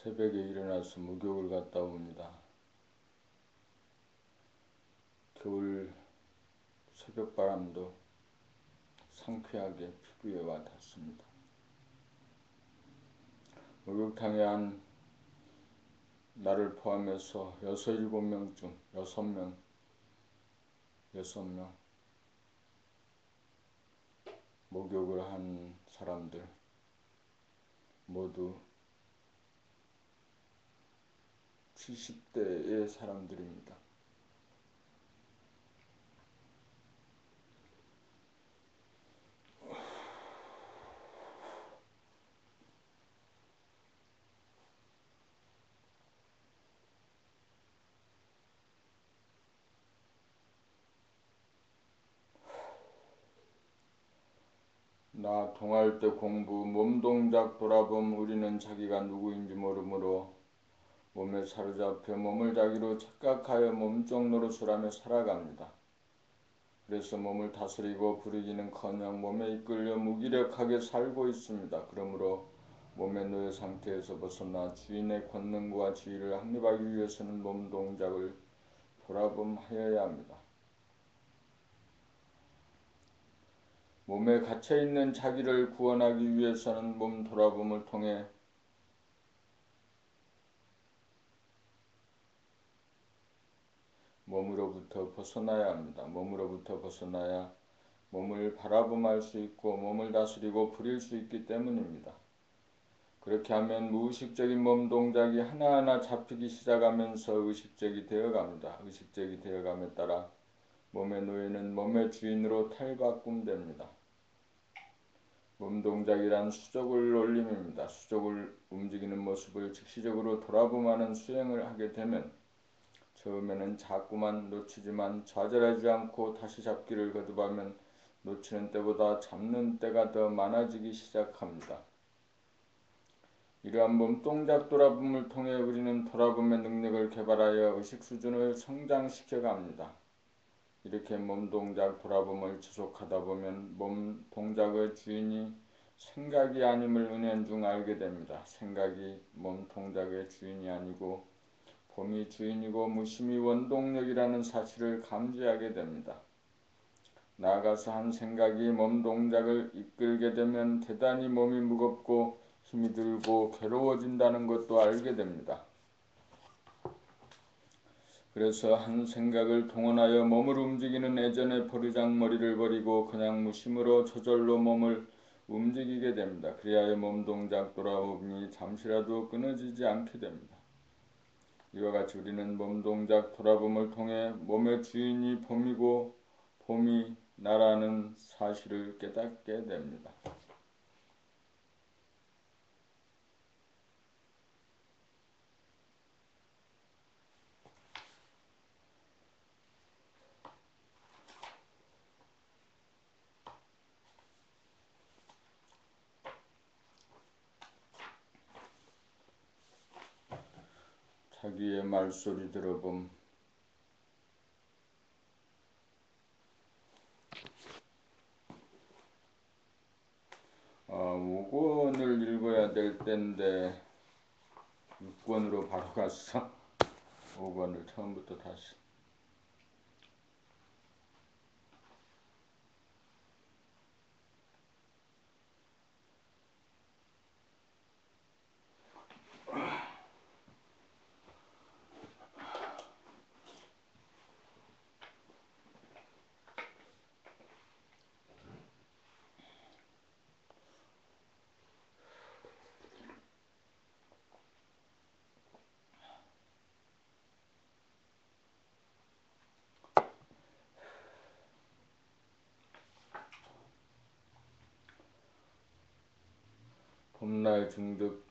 새벽에 일어나서 목욕을 갔다 옵니다. 겨울 새벽바람도 상쾌하게 피부에 와 닿습니다. 목욕탕에 한 나를 포함해서 6, 7명 중 6명 목욕을 한 사람들 모두 70대의 사람들입니다. 나 동아일 때 공부, 몸동작 돌아봄 우리는 자기가 누구인지 모르므로 몸에 사로잡혀 몸을 자기로 착각하여 몸종 노릇을 하며 살아갑니다. 그래서 몸을 다스리고 부리기는커녕 몸에 이끌려 무기력하게 살고 있습니다. 그러므로 몸의 노예 상태에서 벗어나 주인의 권능과 지위를 확립하기 위해서는 몸 동작을 돌아봄하여야 합니다. 몸에 갇혀있는 자기를 구원하기 위해서는 몸 돌아봄을 통해 몸으로부터 벗어나야 합니다. 몸으로부터 벗어나야 몸을 바라봄할 수 있고 몸을 다스리고 부릴 수 있기 때문입니다. 그렇게 하면 무의식적인 몸 동작이 하나하나 잡히기 시작하면서 의식적이 되어갑니다. 의식적이 되어감에 따라 몸의 노예는 몸의 주인으로 탈바꿈됩니다. 몸 동작이란 수족을 올림입니다. 수족을 움직이는 모습을 즉시적으로 돌아보마는 수행을 하게 되면 처음에는 자꾸만 놓치지만 좌절하지 않고 다시 잡기를 거듭하면 놓치는 때보다 잡는 때가 더 많아지기 시작합니다. 이러한 몸동작 돌아봄을 통해 우리는 돌아봄의 능력을 개발하여 의식 수준을 성장시켜 갑니다. 이렇게 몸동작 돌아봄을 지속하다 보면 몸동작의 주인이 생각이 아님을 은연중 알게 됩니다. 생각이 몸동작의 주인이 아니고 봄이 주인이고 무심히 원동력이라는 사실을 감지하게 됩니다. 나아가서 한 생각이 몸동작을 이끌게 되면 대단히 몸이 무겁고 힘이 들고 괴로워진다는 것도 알게 됩니다. 그래서 한 생각을 동원하여 몸을 움직이는 예전의 버르장머리를 버리고 그냥 무심으로 저절로 몸을 움직이게 됩니다. 그리하여 몸동작 돌아봄이 잠시라도 끊어지지 않게 됩니다. 이와 같이 우리는 몸동작 돌아봄을 통해 몸의 주인이 봄이고 봄이 나라는 사실을 깨닫게 됩니다. 자기의 말소리 들어봄. 아, 5권을 읽어야 될 때인데 6권으로 바로 갔어. 5권을 처음부터 다시. 봄날 중득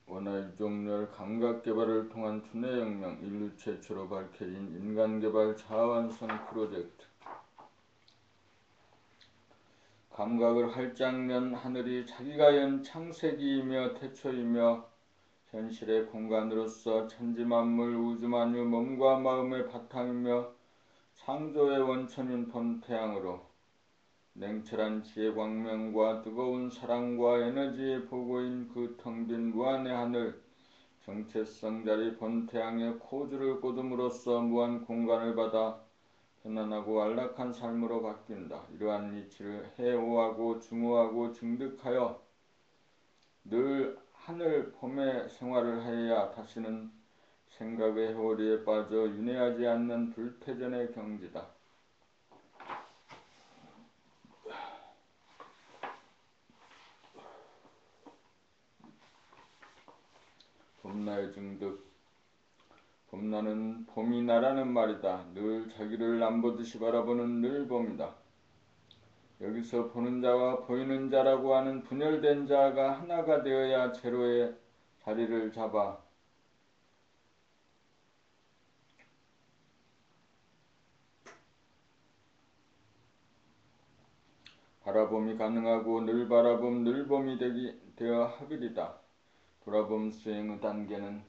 원화 유종렬 감각개발을 통한 두뇌혁명, 인류 최초로 밝혀진 인간개발 자아완성 프로젝트. 감각을 활짝 연 하늘이 자기가 연 창세기이며 태초이며 현실의 공간으로서 천지만물 우주만유 몸과 마음의 바탕이며 창조의 원천인 봄태양으로 냉철한 지혜 광명과 뜨거운 사랑과 에너지의 보고인 그 텅 빈 무한의 하늘, 정체성 자리 본태양의 코주를 꽂음으로써 무한 공간을 받아 편안하고 안락한 삶으로 바뀐다. 이러한 이치를 해오하고 중호하고 증득하여 늘 하늘 봄의 생활을 하여야 다시는 생각의 회오리에 빠져 윤회하지 않는 불태전의 경지다. 봄나의 증득. 봄나는 봄이 나라는 말이다. 늘 자기를 남보듯이 바라보는 늘 봄이다. 여기서 보는 자와 보이는 자라고 하는 분열된 자가 하나가 되어야 제로의 자리를 잡아 바라봄이 가능하고 늘 바라봄 늘 봄이 되어 하비리다. 돌아봄 수행의 단계는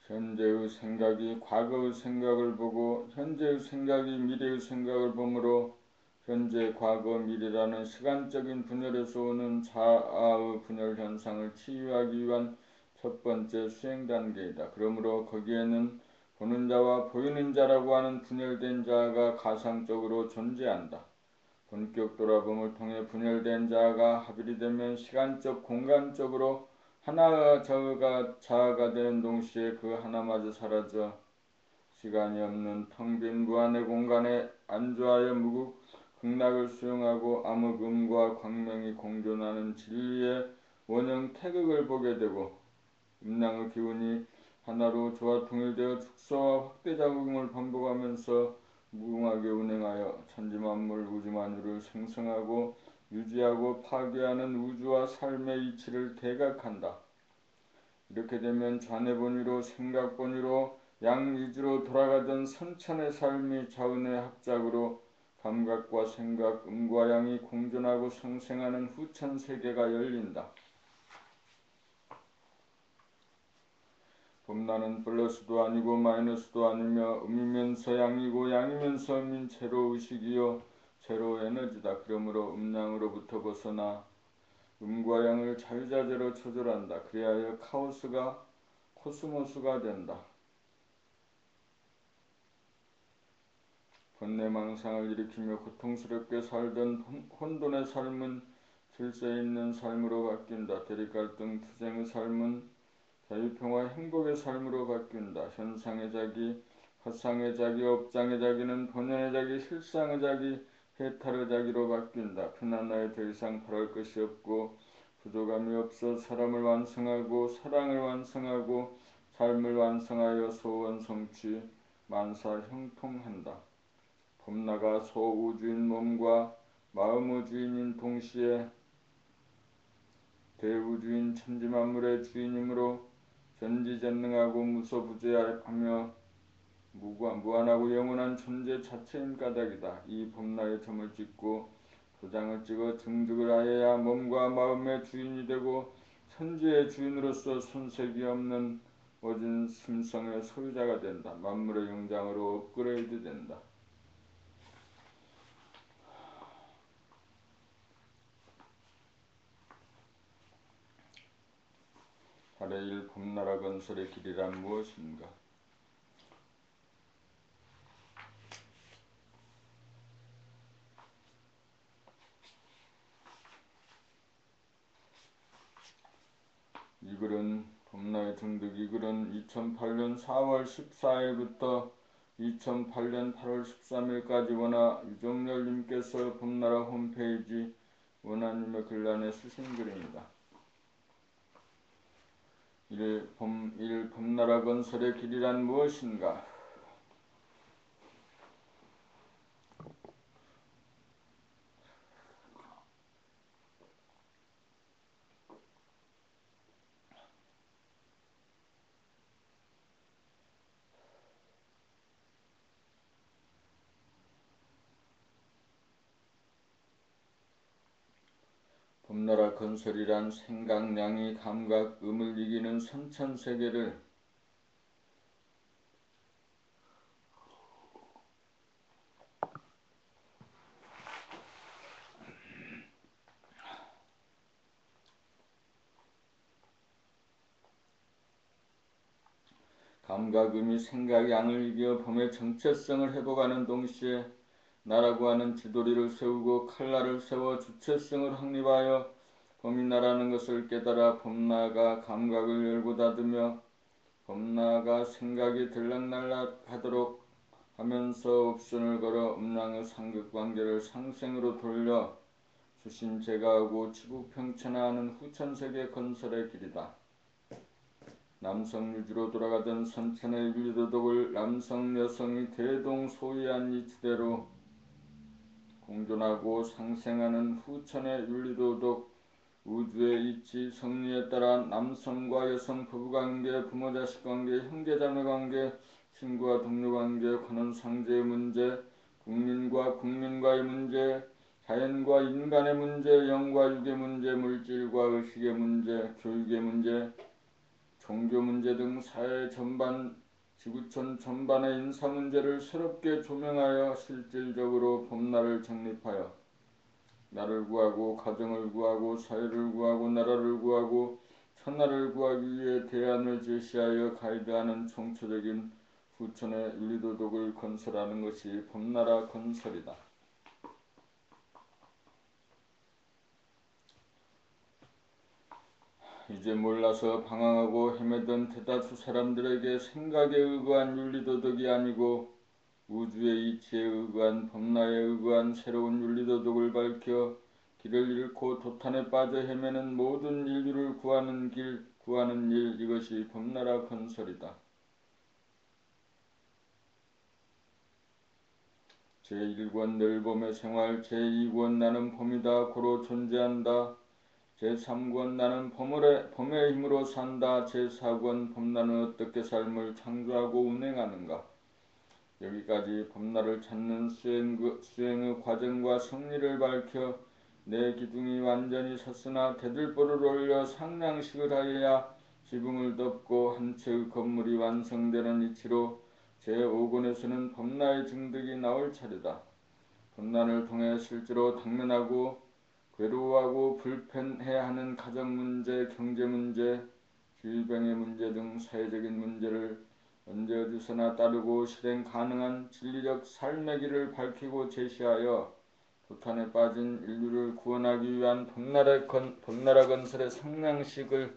현재의 생각이 과거의 생각을 보고 현재의 생각이 미래의 생각을 보므로 현재, 과거, 미래라는 시간적인 분열에서 오는 자아의 분열 현상을 치유하기 위한 첫 번째 수행 단계이다. 그러므로 거기에는 보는 자와 보이는 자라고 하는 분열된 자아가 가상적으로 존재한다. 본격 돌아봄을 통해 분열된 자아가 합일이 되면 시간적 공간적으로 하나의 자아가 되는 동시에 그 하나마저 사라져 시간이 없는 텅 빈 무한의 공간에 안주하여 극락을 수용하고 암흑음과 광명이 공존하는 진리의 원형 태극을 보게 되고 음양의 기운이 하나로 조화 통일되어 축소와 확대 작용을 반복하면서 무궁하게 운행하여 천지만물 우주만유를 생성하고 유지하고 파괴하는 우주와 삶의 이치를 대각한다. 이렇게 되면 좌뇌 본위로 생각 본위로 양위주로 돌아가던 선천의 삶이 자은의 합작으로 감각과 생각, 음과 양이 공존하고 상생하는 후천 세계가 열린다. 봄나는 플러스도 아니고 마이너스도 아니며 음이면서 양이고 양이면서 음인 제로 의식이요 제로 에너지다. 그러므로 음양으로부터 벗어나 음과 양을 자유자재로 조절한다. 그리하여 카오스가 코스모스가 된다. 번뇌망상을 일으키며 고통스럽게 살던 혼돈의 삶은 질서 있는 삶으로 바뀐다. 대립갈등 투쟁의 삶은 자유평화 행복의 삶으로 바뀐다. 현상의 자기, 허상의 자기, 업장의 자기는 본연의 자기, 실상의 자기, 해탈의 자기로 바뀐다. 편안하여 더 이상 바랄 것이 없고 부족함이 없어 사람을 완성하고 사랑을 완성하고 삶을 완성하여 소원 성취, 만사 형통한다. 봄나가 소우주인 몸과 마음의 주인인 동시에 대우주인 천지만물의 주인이므로 전지전능하고 무소부재하며 무한하고 영원한 존재 자체인 까닭이다. 이 봄나의 점을 찍고 도장을 찍어 증득을 하여야 몸과 마음의 주인이 되고 천지의 주인으로서 손색이 없는 오진 심성의 소유자가 된다. 만물의 영장으로 업그레이드 된다. 달의 일 봄나라 건설의 길이란 무엇인가? 이 글은 봄나의 증득 이 글은 2008년 4월 14일부터 2008년 8월 13일까지 원하 유종렬님께서 봄나라 홈페이지 원하님의 글란에 쓰신 글입니다. 1. 봄나라 건설의 길이란 무엇인가? 봄나라 건설이란 생각량이 감각음을 이기는 선천세계를 감각음이 생각의 양을 이겨 봄의 정체성을 회복하는 동시에 나라고 하는 지도리를 세우고 칼날을 세워 주체성을 확립하여 봄이 나라는 것을 깨달아 봄나가 감각을 열고 닫으며 봄나가 생각이 들락날락하도록 하면서 옵션을 걸어 음랑의 상극관계를 상생으로 돌려 수신 제가하고 지구평천화하는 후천세계 건설의 길이다. 남성 유주로 돌아가던 선천의 윤리도덕을 남성 여성이 대동소이한 이치대로 공존하고 상생하는 후천의 윤리도덕 우주의 이치 성리에 따라 남성과 여성 부부관계, 부모자식관계, 형제자매관계, 친구와 동료관계, 관원상제의 문제, 국민과 국민과의 문제, 자연과 인간의 문제, 영과 육의 문제, 물질과 의식의 문제, 교육의 문제, 종교 문제 등 사회 전반, 지구촌 전반의 인사 문제를 새롭게 조명하여 실질적으로 봄날을 정립하여 나를 구하고 가정을 구하고 사회를 구하고 나라를 구하고 천하를 구하기 위해 대안을 제시하여 가이드하는 총체적인 후천의 윤리도덕을 건설하는 것이 봄나라 건설이다. 이제 몰라서 방황하고 헤매던 대다수 사람들에게 생각에 의거한 윤리도덕이 아니고 우주의 이치에 의거한 봄나에 의거한 새로운 윤리도덕을 밝혀 길을 잃고 도탄에 빠져 헤매는 모든 인류를 구하는 길, 구하는 일, 이것이 봄나라 건설이다. 제1권 늘 봄의 생활, 제2권 나는 봄이다 고로 존재한다. 제3권 나는 봄의 힘으로 산다. 제4권 봄나는 어떻게 삶을 창조하고 운행하는가. 여기까지 봄날을 찾는 수행의 과정과 성리를 밝혀 내 기둥이 완전히 섰으나 대들보를 올려 상량식을 하여야 지붕을 덮고 한 채의 건물이 완성되는 이치로 제5권에서는 봄날의 증득이 나올 차례다. 봄날을 통해 실제로 당면하고 괴로워하고 불편해하는 가정문제, 경제문제, 질병의 문제 등 사회적인 문제를 언제 어디서나 따르고 실행 가능한 진리적 삶의 길을 밝히고 제시하여 도탄에 빠진 인류를 구원하기 위한 봄나라 건설의 상량식을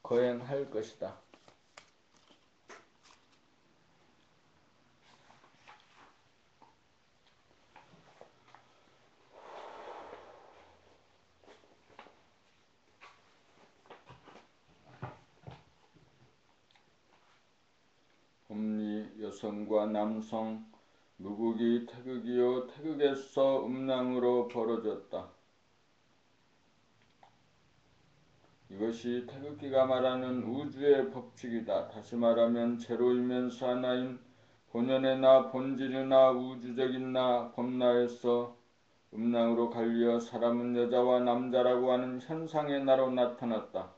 거행할 것이다. 봄리 여성과 남성 무국이 태극이요 태극에서 음랑으로 벌어졌다. 이것이 태극기가 말하는 우주의 법칙이다. 다시 말하면 제로이면서 하나인 본연의 나, 본질의 나, 우주적인 나, 봄나에서 음랑으로 갈려 사람은 여자와 남자라고 하는 현상의 나로 나타났다.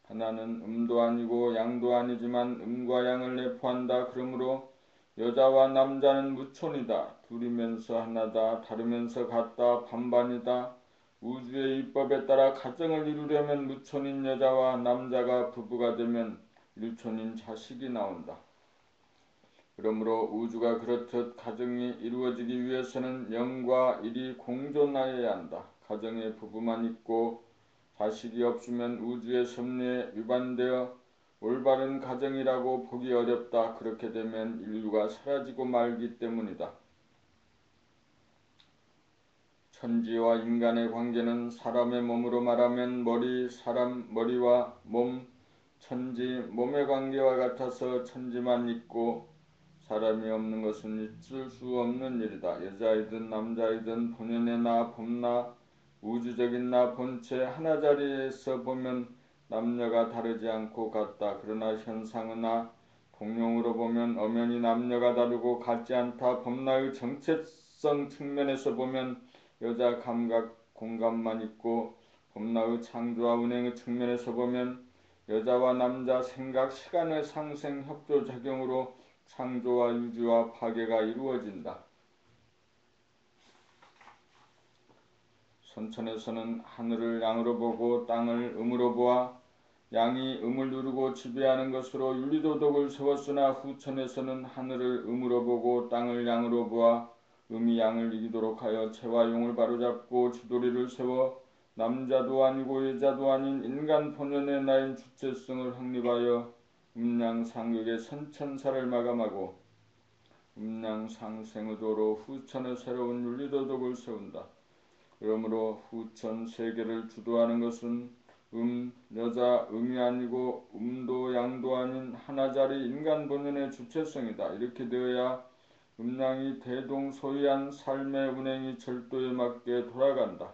하나는 음도 아니고 양도 아니지만 음과 양을 내포한다. 그러므로 여자와 남자는 무촌이다. 둘이면서 하나다. 다르면서 같다. 반반이다. 우주의 입법에 따라 가정을 이루려면 무촌인 여자와 남자가 부부가 되면 일촌인 자식이 나온다. 그러므로 우주가 그렇듯 가정이 이루어지기 위해서는 영과 일이 공존하여야 한다. 가정에 부부만 있고 자식이 없으면 우주의 섭리에 위반되어 올바른 가정이라고 보기 어렵다. 그렇게 되면 인류가 사라지고 말기 때문이다. 천지와 인간의 관계는 사람의 몸으로 말하면 머리, 사람 머리와 몸, 천지, 몸의 관계와 같아서 천지만 있고 사람이 없는 것은 있을 수 없는 일이다. 여자이든 남자이든 본연의 나, 봄나, 우주적인 나 본체 하나 자리에서 보면 남녀가 다르지 않고 같다. 그러나 현상의 나, 동용으로 보면 엄연히 남녀가 다르고 같지 않다. 봄나의 정체성 측면에서 보면 여자 감각 공간만 있고 범나의 창조와 운행의 측면에서 보면 여자와 남자 생각 시간의 상생 협조작용으로 창조와 유지와 파괴가 이루어진다. 선천에서는 하늘을 양으로 보고 땅을 음으로 보아 양이 음을 누르고 지배하는 것으로 윤리도덕을 세웠으나 후천에서는 하늘을 음으로 보고 땅을 양으로 보아 음이 양을 이기도록 하여 체와 용을 바로잡고 지도리를 세워 남자도 아니고 여자도 아닌 인간 본연의 나인 주체성을 확립하여 음양상극의 선천사를 마감하고 음양상생의 도로 후천의 새로운 윤리도덕을 세운다. 그러므로 후천 세계를 주도하는 것은 여자, 음이 아니고 음도 양도 아닌 하나짜리 인간 본연의 주체성이다. 이렇게 되어야 음양이 대동소이한 삶의 운행이 절도에 맞게 돌아간다.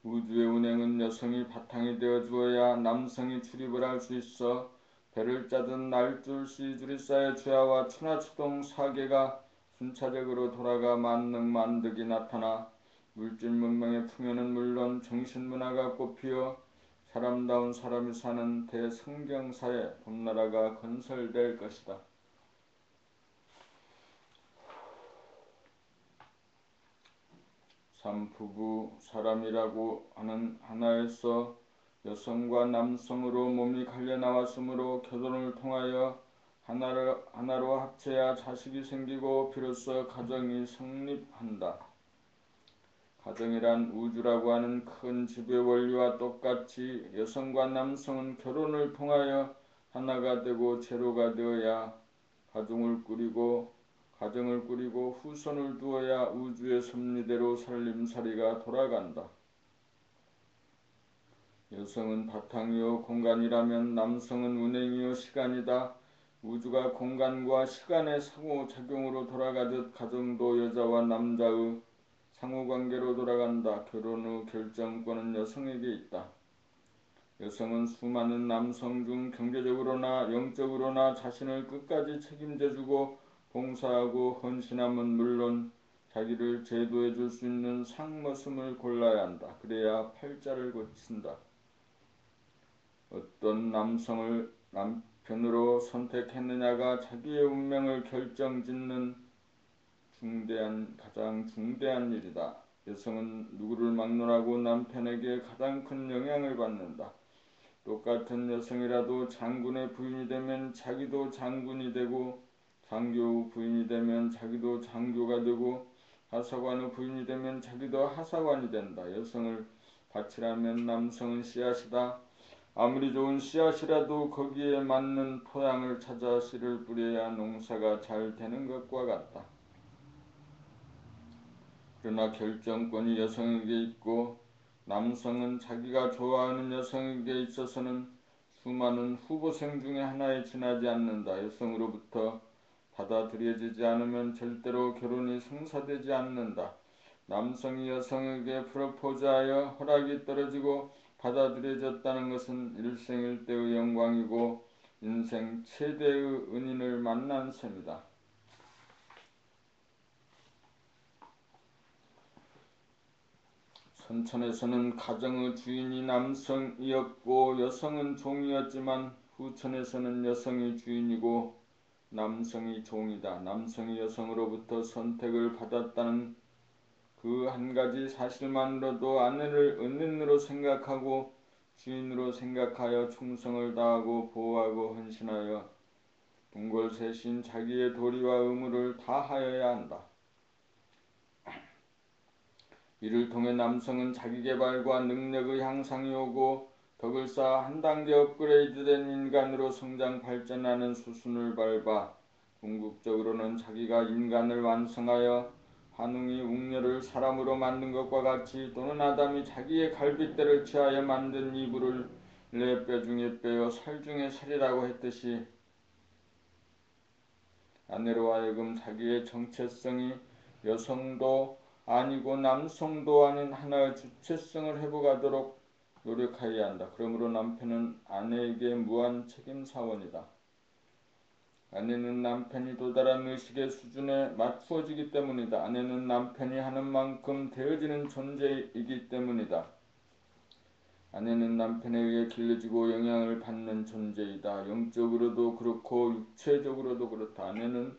우주의 운행은 여성이 바탕이 되어 주어야 남성이 출입을 할 수 있어 배를 짜든 날줄 씨줄이 쌓여 주야와 천하추동 사계가 순차적으로 돌아가 만능 만득이 나타나 물질 문명의 풍요는 물론 정신문화가 꽃피어 사람다운 사람이 사는 대성경사의 봄나라가 건설될 것이다. 삼부부 사람이라고 하는 하나에서 여성과 남성으로 몸이 갈려 나왔으므로 결혼을 통하여 하나로 합쳐야 자식이 생기고 비로소 가정이 성립한다. 가정이란 우주라고 하는 큰 지배 원리와 똑같이 여성과 남성은 결혼을 통하여 하나가 되고 제로가 되어야 가정을 꾸리고 후손을 두어야 우주의 섭리대로 살림살이가 돌아간다. 여성은 바탕이요 공간이라면 남성은 운행이요 시간이다. 우주가 공간과 시간의 상호작용으로 돌아가듯 가정도 여자와 남자의 상호관계로 돌아간다. 결혼의 결정권은 여성에게 있다. 여성은 수많은 남성 중 경제적으로나 영적으로나 자신을 끝까지 책임져주고 봉사하고 헌신함은 물론 자기를 제도해 줄 수 있는 상머슴을 골라야 한다. 그래야 팔자를 고친다. 어떤 남성을 남편으로 선택했느냐가 자기의 운명을 결정짓는 가장 중대한 일이다. 여성은 누구를 막론하고 남편에게 가장 큰 영향을 받는다. 똑같은 여성이라도 장군의 부인이 되면 자기도 장군이 되고 장교 부인이 되면 자기도 장교가 되고 하사관의 부인이 되면 자기도 하사관이 된다. 여성을 바치라면 남성은 씨앗이다. 아무리 좋은 씨앗이라도 거기에 맞는 토양을 찾아 씨를 뿌려야 농사가 잘 되는 것과 같다. 그러나 결정권이 여성에게 있고 남성은 자기가 좋아하는 여성에게 있어서는 수많은 후보생 중에 하나에 지나지 않는다. 여성으로부터 받아들여지지 않으면 절대로 결혼이 성사되지 않는다. 남성이 여성에게 프로포즈하여 허락이 떨어지고 받아들여졌다는 것은 일생일대의 영광이고 인생 최대의 은인을 만난 셈이다. 선천에서는 가정의 주인이 남성이었고 여성은 종이었지만 후천에서는 여성이 주인이고 남성이 종이다. 남성이 여성으로부터 선택을 받았다는 그 한 가지 사실만으로도 아내를 은인으로 생각하고 주인으로 생각하여 충성을 다하고 보호하고 헌신하여 분골셋인 자기의 도리와 의무를 다하여야 한다. 이를 통해 남성은 자기개발과 능력의 향상이 오고 덕을 쌓아 한 단계 업그레이드된 인간으로 성장 발전하는 수순을 밟아 궁극적으로는 자기가 인간을 완성하여 환웅이 웅녀를 사람으로 만든 것과 같이 또는 아담이 자기의 갈빗대를 취하여 만든 이불을 내 뼈 중에 뼈요 살 중에 살이라고 했듯이 아내로 하여금 자기의 정체성이 여성도 아니고 남성도 아닌 하나의 주체성을 회복하도록 노력하여야 한다. 그러므로 남편은 아내에게 무한 책임사원이다. 아내는 남편이 도달한 의식의 수준에 맞추어지기 때문이다. 아내는 남편이 하는 만큼 되어지는 존재이기 때문이다. 아내는 남편에 의해 길러지고 영향을 받는 존재이다. 영적으로도 그렇고 육체적으로도 그렇다. 아내는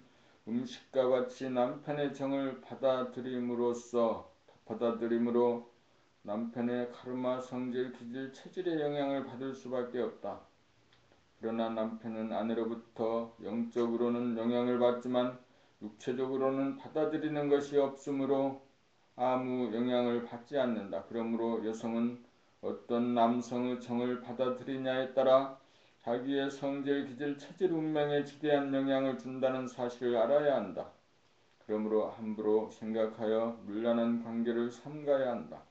음식과 같이 남편의 정을 받아들임으로 남편의 카르마, 성질, 기질, 체질의 영향을 받을 수밖에 없다. 그러나 남편은 아내로부터 영적으로는 영향을 받지만 육체적으로는 받아들이는 것이 없으므로 아무 영향을 받지 않는다. 그러므로 여성은 어떤 남성의 정을 받아들이냐에 따라 자기의 성질, 기질, 체질, 운명에 지대한 영향을 준다는 사실을 알아야 한다. 그러므로 함부로 생각하여 문란한 관계를 삼가야 한다.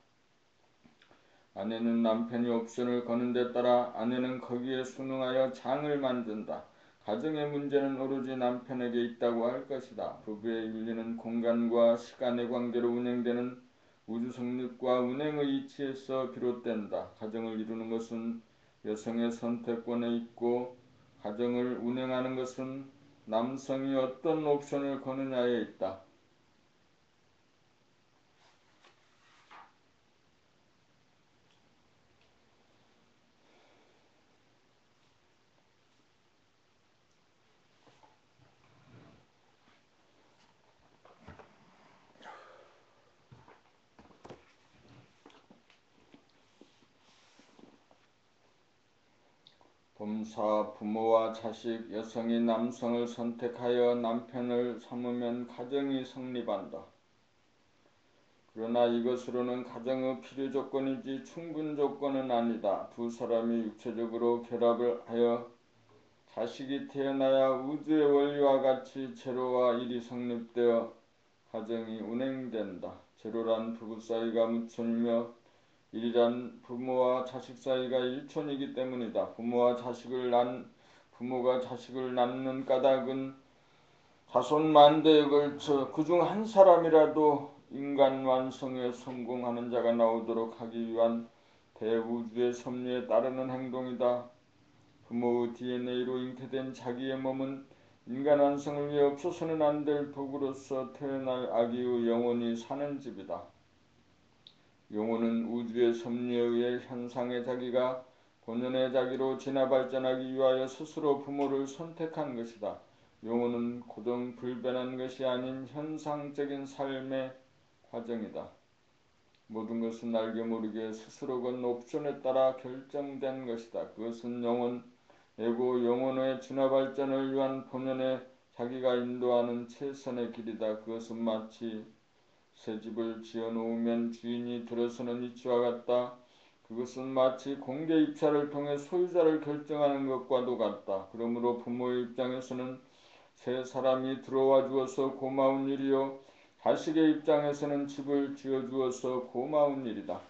아내는 남편이 옵션을 거는 데 따라 아내는 거기에 순응하여 장을 만든다. 가정의 문제는 오로지 남편에게 있다고 할 것이다. 부부의 윤리는 공간과 시간의 관계로 운행되는 우주 성립과 운행의 이치에서 비롯된다. 가정을 이루는 것은 여성의 선택권에 있고 가정을 운행하는 것은 남성이 어떤 옵션을 거느냐에 있다. 범사, 부모와 자식, 여성이 남성을 선택하여 남편을 삼으면 가정이 성립한다. 그러나 이것으로는 가정의 필요 조건이지 충분 조건은 아니다. 두 사람이 육체적으로 결합을 하여 자식이 태어나야 우주의 원리와 같이 제로와 일이 성립되어 가정이 운행된다. 제로란 부부 사이가 무촌이며 일이란 부모와 자식 사이가 일촌이기 때문이다. 부모가 자식을 낳는 까닭은 자손 만대에 걸쳐 그중 한 사람이라도 인간 완성에 성공하는 자가 나오도록 하기 위한 대우주의 섭리에 따르는 행동이다. 부모의 DNA로 잉태된 자기의 몸은 인간 완성을 위해 없어서는 안 될 도구로서 태어날 아기의 영혼이 사는 집이다. 영혼은 우주의 섭리에 의해 현상의 자기가 본연의 자기로 진화 발전하기 위하여 스스로 부모를 선택한 것이다. 영혼은 고정 불변한 것이 아닌 현상적인 삶의 과정이다. 모든 것은 알게 모르게 스스로 건 옵션에 따라 결정된 것이다. 그것은 영혼의 진화 발전을 위한 본연의 자기가 인도하는 최선의 길이다. 그것은 마치 새 집을 지어놓으면 주인이 들어서는 이치와 같다. 그것은 마치 공개 입찰을 통해 소유자를 결정하는 것과도 같다. 그러므로 부모의 입장에서는 새 사람이 들어와 주어서 고마운 일이요 자식의 입장에서는 집을 지어주어서 고마운 일이다.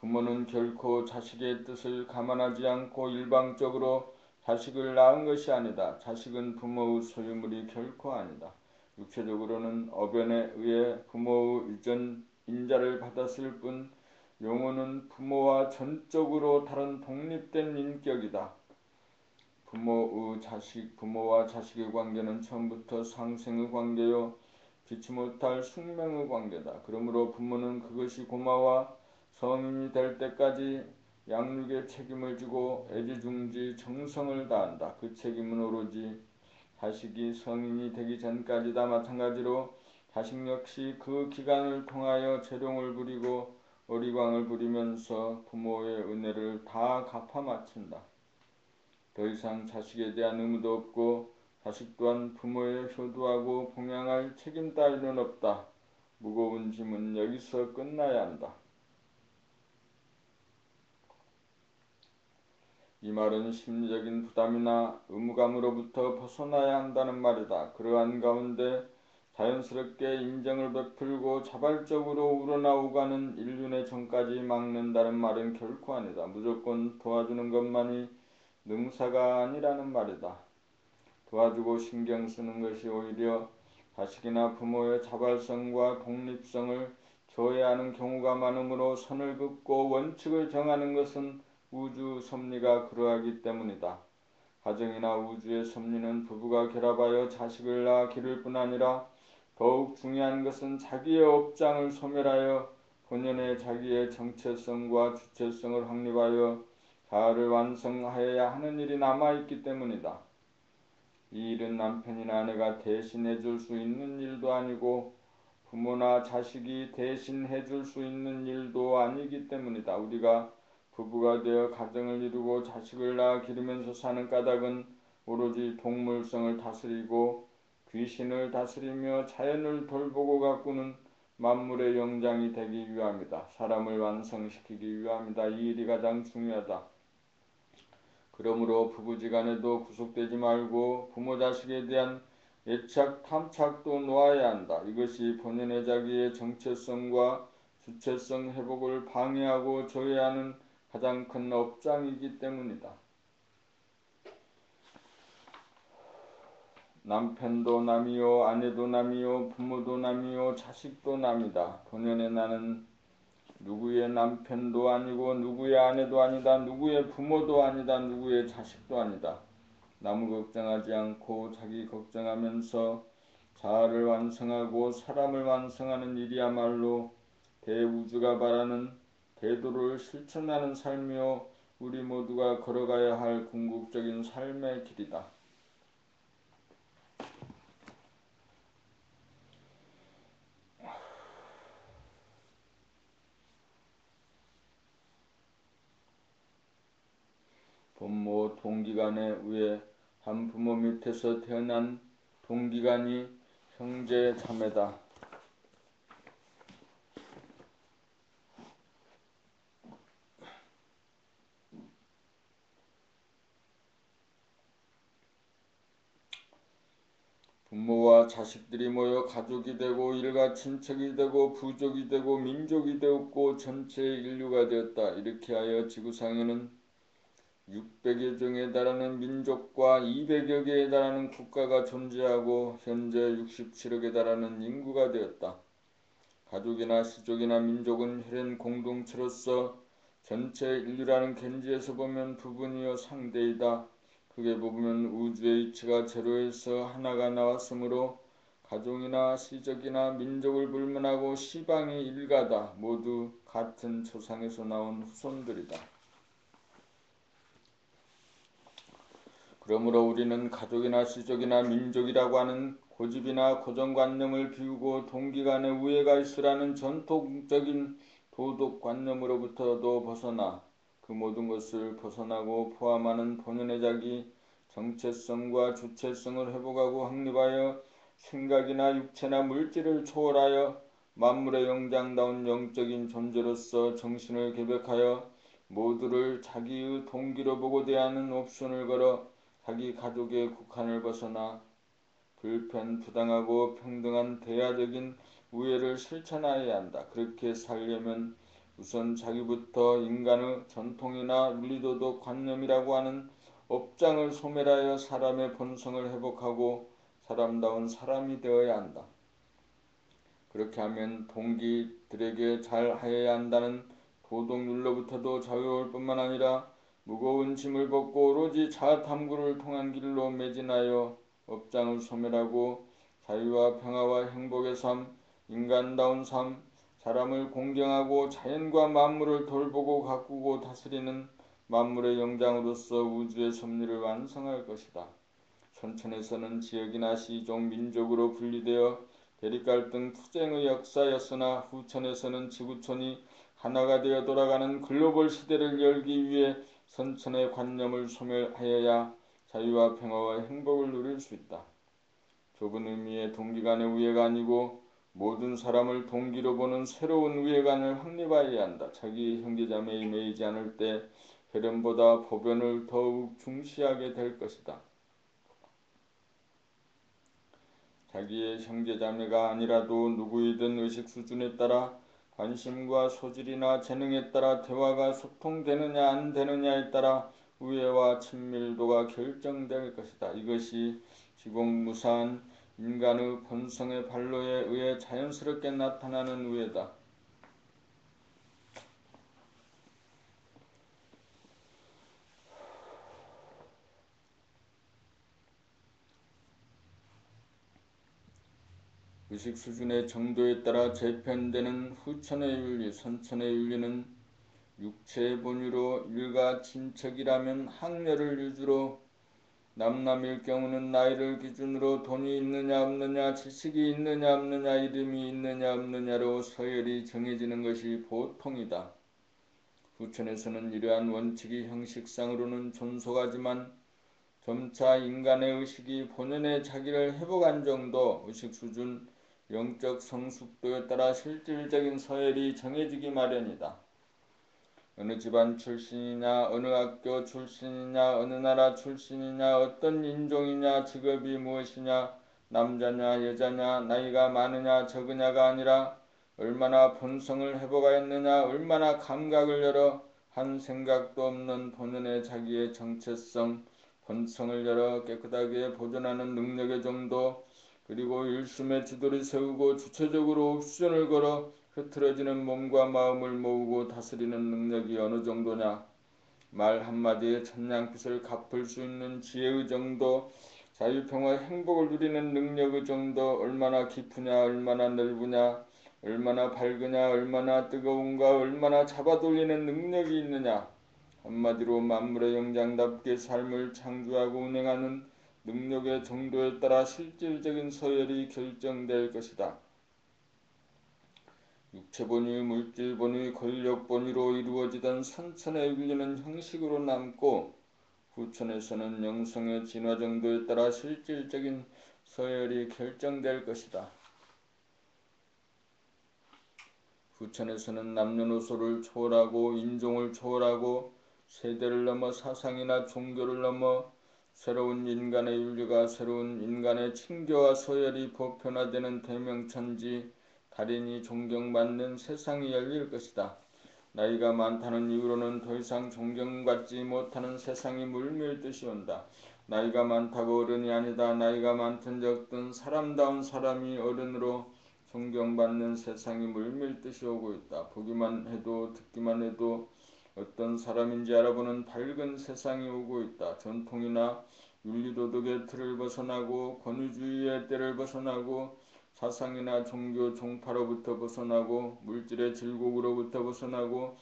부모는 결코 자식의 뜻을 감안하지 않고 일방적으로 자식을 낳은 것이 아니다. 자식은 부모의 소유물이 결코 아니다. 육체적으로는 어변에 의해 부모의 인자를 받았을 뿐 영혼은 부모와 전적으로 다른 독립된 인격이다. 부모와 자식의 관계는 처음부터 상생의 관계요 피치 못할 숙명의 관계다. 그러므로 부모는 그것이 고마워 성인이 될 때까지 양육의 책임을 지고 애지중지 정성을 다한다. 그 책임은 오로지 자식이 성인이 되기 전까지다. 마찬가지로 자식 역시 그 기간을 통하여 재롱을 부리고 어리광을 부리면서 부모의 은혜를 다 갚아 마친다. 더 이상 자식에 대한 의무도 없고 자식 또한 부모에 효도하고 봉양할 책임 따위는 없다. 무거운 짐은 여기서 끝나야 한다. 이 말은 심리적인 부담이나 의무감으로부터 벗어나야 한다는 말이다. 그러한 가운데 자연스럽게 인정을 베풀고 자발적으로 우러나오가는 인륜의 정까지 막는다는 말은 결코 아니다. 무조건 도와주는 것만이 능사가 아니라는 말이다. 도와주고 신경 쓰는 것이 오히려 자식이나 부모의 자발성과 독립성을 저해하는 경우가 많으므로 선을 긋고 원칙을 정하는 것은 우주 섭리가 그러하기 때문이다. 가정이나 우주의 섭리는 부부가 결합하여 자식을 낳아 기를 뿐 아니라 더욱 중요한 것은 자기의 업장을 소멸하여 본연의 자기의 정체성과 주체성을 확립하여 자아를 완성하여야 하는 일이 남아있기 때문이다. 이 일은 남편이나 아내가 대신해 줄 수 있는 일도 아니고 부모나 자식이 대신해 줄 수 있는 일도 아니기 때문이다. 우리가 부부가 되어 가정을 이루고 자식을 낳아 기르면서 사는 까닭은 오로지 동물성을 다스리고 귀신을 다스리며 자연을 돌보고 가꾸는 만물의 영장이 되기 위함이다. 사람을 완성시키기 위함이다. 이 일이 가장 중요하다. 그러므로 부부지간에도 구속되지 말고 부모 자식에 대한 애착 탐착도 놓아야 한다. 이것이 본연의 자기의 정체성과 주체성 회복을 방해하고 저해하는 가장 큰 업장이기 때문이다. 남편도 남이요, 아내도 남이요, 부모도 남이요, 자식도 남이다. 본연의 나는 누구의 남편도 아니고 누구의 아내도 아니다. 누구의 부모도 아니다. 누구의 자식도 아니다. 남을 걱정하지 않고 자기 걱정하면서 자아를 완성하고 사람을 완성하는 일이야말로 대우주가 바라는 대도를 실천하는 삶이요 우리 모두가 걸어가야 할 궁극적인 삶의 길이다. 부모 동기간의 우애, 한 부모 밑에서 태어난 동기간이 형제 자매다. 부모와 자식들이 모여 가족이 되고 일가 친척이 되고 부족이 되고 민족이 되었고 전체 인류가 되었다. 이렇게 하여 지구상에는 600여 종에 달하는 민족과 200여 개에 달하는 국가가 존재하고 현재 67억에 달하는 인구가 되었다. 가족이나 시족이나 민족은 혈연 공동체로서 전체 인류라는 견지에서 보면 부분이요 상대이다. 크게 보면 우주의 이치가 제로에서 하나가 나왔으므로 가족이나 시족이나 민족을 불문하고 시방이 일가다. 모두 같은 초상에서 나온 후손들이다. 그러므로 우리는 가족이나 시족이나 민족이라고 하는 고집이나 고정관념을 비우고 동기간의 우애가 있으라는 전통적인 도덕관념으로부터도 벗어나 그 모든 것을 벗어나고 포함하는 본연의 자기 정체성과 주체성을 회복하고 확립하여 생각이나 육체나 물질을 초월하여 만물의 영장다운 영적인 존재로서 정신을 개벽하여 모두를 자기의 동기로 보고 대하는 옵션을 걸어 자기 가족의 국한을 벗어나 불편부당하고 평등한 대화적인 우애를 실천하여야 한다. 그렇게 살려면 우선 자기부터 인간의 전통이나 윤리도덕 관념이라고 하는 업장을 소멸하여 사람의 본성을 회복하고 사람다운 사람이 되어야 한다. 그렇게 하면 동기들에게 잘 하여야 한다는 도덕률로부터도 자유로울 뿐만 아니라 무거운 짐을 벗고 오로지 자아탐구를 통한 길로 매진하여 업장을 소멸하고 자유와 평화와 행복의 삶, 인간다운 삶, 사람을 공경하고 자연과 만물을 돌보고 가꾸고 다스리는 만물의 영장으로서 우주의 섭리를 완성할 것이다. 선천에서는 지역이나 시종, 민족으로 분리되어 대립갈등, 투쟁의 역사였으나 후천에서는 지구촌이 하나가 되어 돌아가는 글로벌 시대를 열기 위해 선천의 관념을 소멸하여야 자유와 평화와 행복을 누릴 수 있다. 좁은 의미의 동기간의 우애가 아니고 모든 사람을 동기로 보는 새로운 우애관을 확립하여야 한다. 자기 형제자매에 매이지 않을 때 혈연보다 보변을 더욱 중시하게 될 것이다. 자기의 형제자매가 아니라도 누구이든 의식 수준에 따라 관심과 소질이나 재능에 따라 대화가 소통되느냐 안 되느냐에 따라 우애와 친밀도가 결정될 것이다. 이것이 지공무사한 인간의 본성의 발로에 의해 자연스럽게 나타나는 우애다. 의식 수준의 정도에 따라 재편되는 후천의 윤리, 선천의 윤리는 육체의 본유로 일가 친척이라면 학렬을 유주로 남남일 경우는 나이를 기준으로 돈이 있느냐 없느냐, 지식이 있느냐 없느냐, 이름이 있느냐 없느냐로 서열이 정해지는 것이 보통이다. 후천에서는 이러한 원칙이 형식상으로는 존속하지만 점차 인간의 의식이 본연의 자기를 회복한 정도, 의식 수준, 영적 성숙도에 따라 실질적인 서열이 정해지기 마련이다. 어느 집안 출신이냐, 어느 학교 출신이냐, 어느 나라 출신이냐, 어떤 인종이냐, 직업이 무엇이냐, 남자냐 여자냐, 나이가 많으냐 적으냐가 아니라 얼마나 본성을 회복하였느냐, 얼마나 감각을 열어 한 생각도 없는 본연의 자기의 정체성, 본성을 열어 깨끗하게 보존하는 능력의 정도, 그리고 일심의 지도를 세우고 주체적으로 옵션을 걸어 흐트러지는 몸과 마음을 모으고 다스리는 능력이 어느 정도냐. 말 한마디에 천냥빚을 갚을 수 있는 지혜의 정도, 자유평화 행복을 누리는 능력의 정도, 얼마나 깊으냐, 얼마나 넓으냐, 얼마나 밝으냐, 얼마나 뜨거운가, 얼마나 잡아돌리는 능력이 있느냐. 한마디로 만물의 영장답게 삶을 창조하고 운행하는 능력의 정도에 따라 실질적인 서열이 결정될 것이다. 육체본위, 물질본위, 권력본위로 이루어지던 선천의 윤리는 형식으로 남고 후천에서는 영성의 진화 정도에 따라 실질적인 서열이 결정될 것이다. 후천에서는 남녀노소를 초월하고 인종을 초월하고 세대를 넘어 사상이나 종교를 넘어 새로운 인간의 윤리가 새로운 인간의 칭교와 서열이 보편화되는 대명천지, 달인이 존경받는 세상이 열릴 것이다. 나이가 많다는 이유로는 더 이상 존경받지 못하는 세상이 물밀듯이 온다. 나이가 많다고 어른이 아니다. 나이가 많든 적든 사람다운 사람이 어른으로 존경받는 세상이 물밀듯이 오고 있다. 보기만 해도 듣기만 해도 어떤 사람인지 알아보는 밝은 세상이 오고 있다. 전통이나 윤리도덕의 틀을 벗어나고 권위주의의 때를 벗어나고 사상이나 종교 종파로부터 벗어나고 물질의 질곡으로부터 벗어나고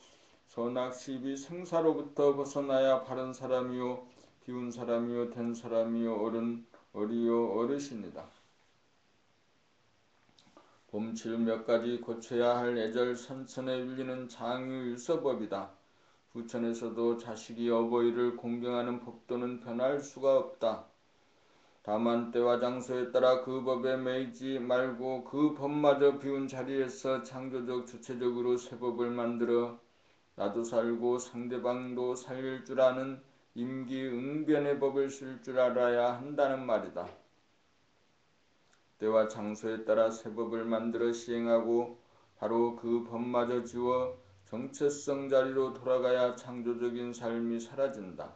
선악 시비 생사로부터 벗어나야 바른 사람이요 비운 사람이요 된 사람이요 어리요 어르신이다. 봄칠 몇 가지 고쳐야 할 예절 선천의 윤리는 장유유서법이다. 후천에서도 자식이 어버이를 공경하는 법도는 변할 수가 없다. 다만 때와 장소에 따라 그 법에 매이지 말고 그 법마저 비운 자리에서 창조적 주체적으로 새 법을 만들어 나도 살고 상대방도 살릴 줄 아는 임기응변의 법을 쓸 줄 알아야 한다는 말이다. 때와 장소에 따라 새 법을 만들어 시행하고 바로 그 법마저 지워 정체성 자리로 돌아가야 창조적인 삶이 사라진다.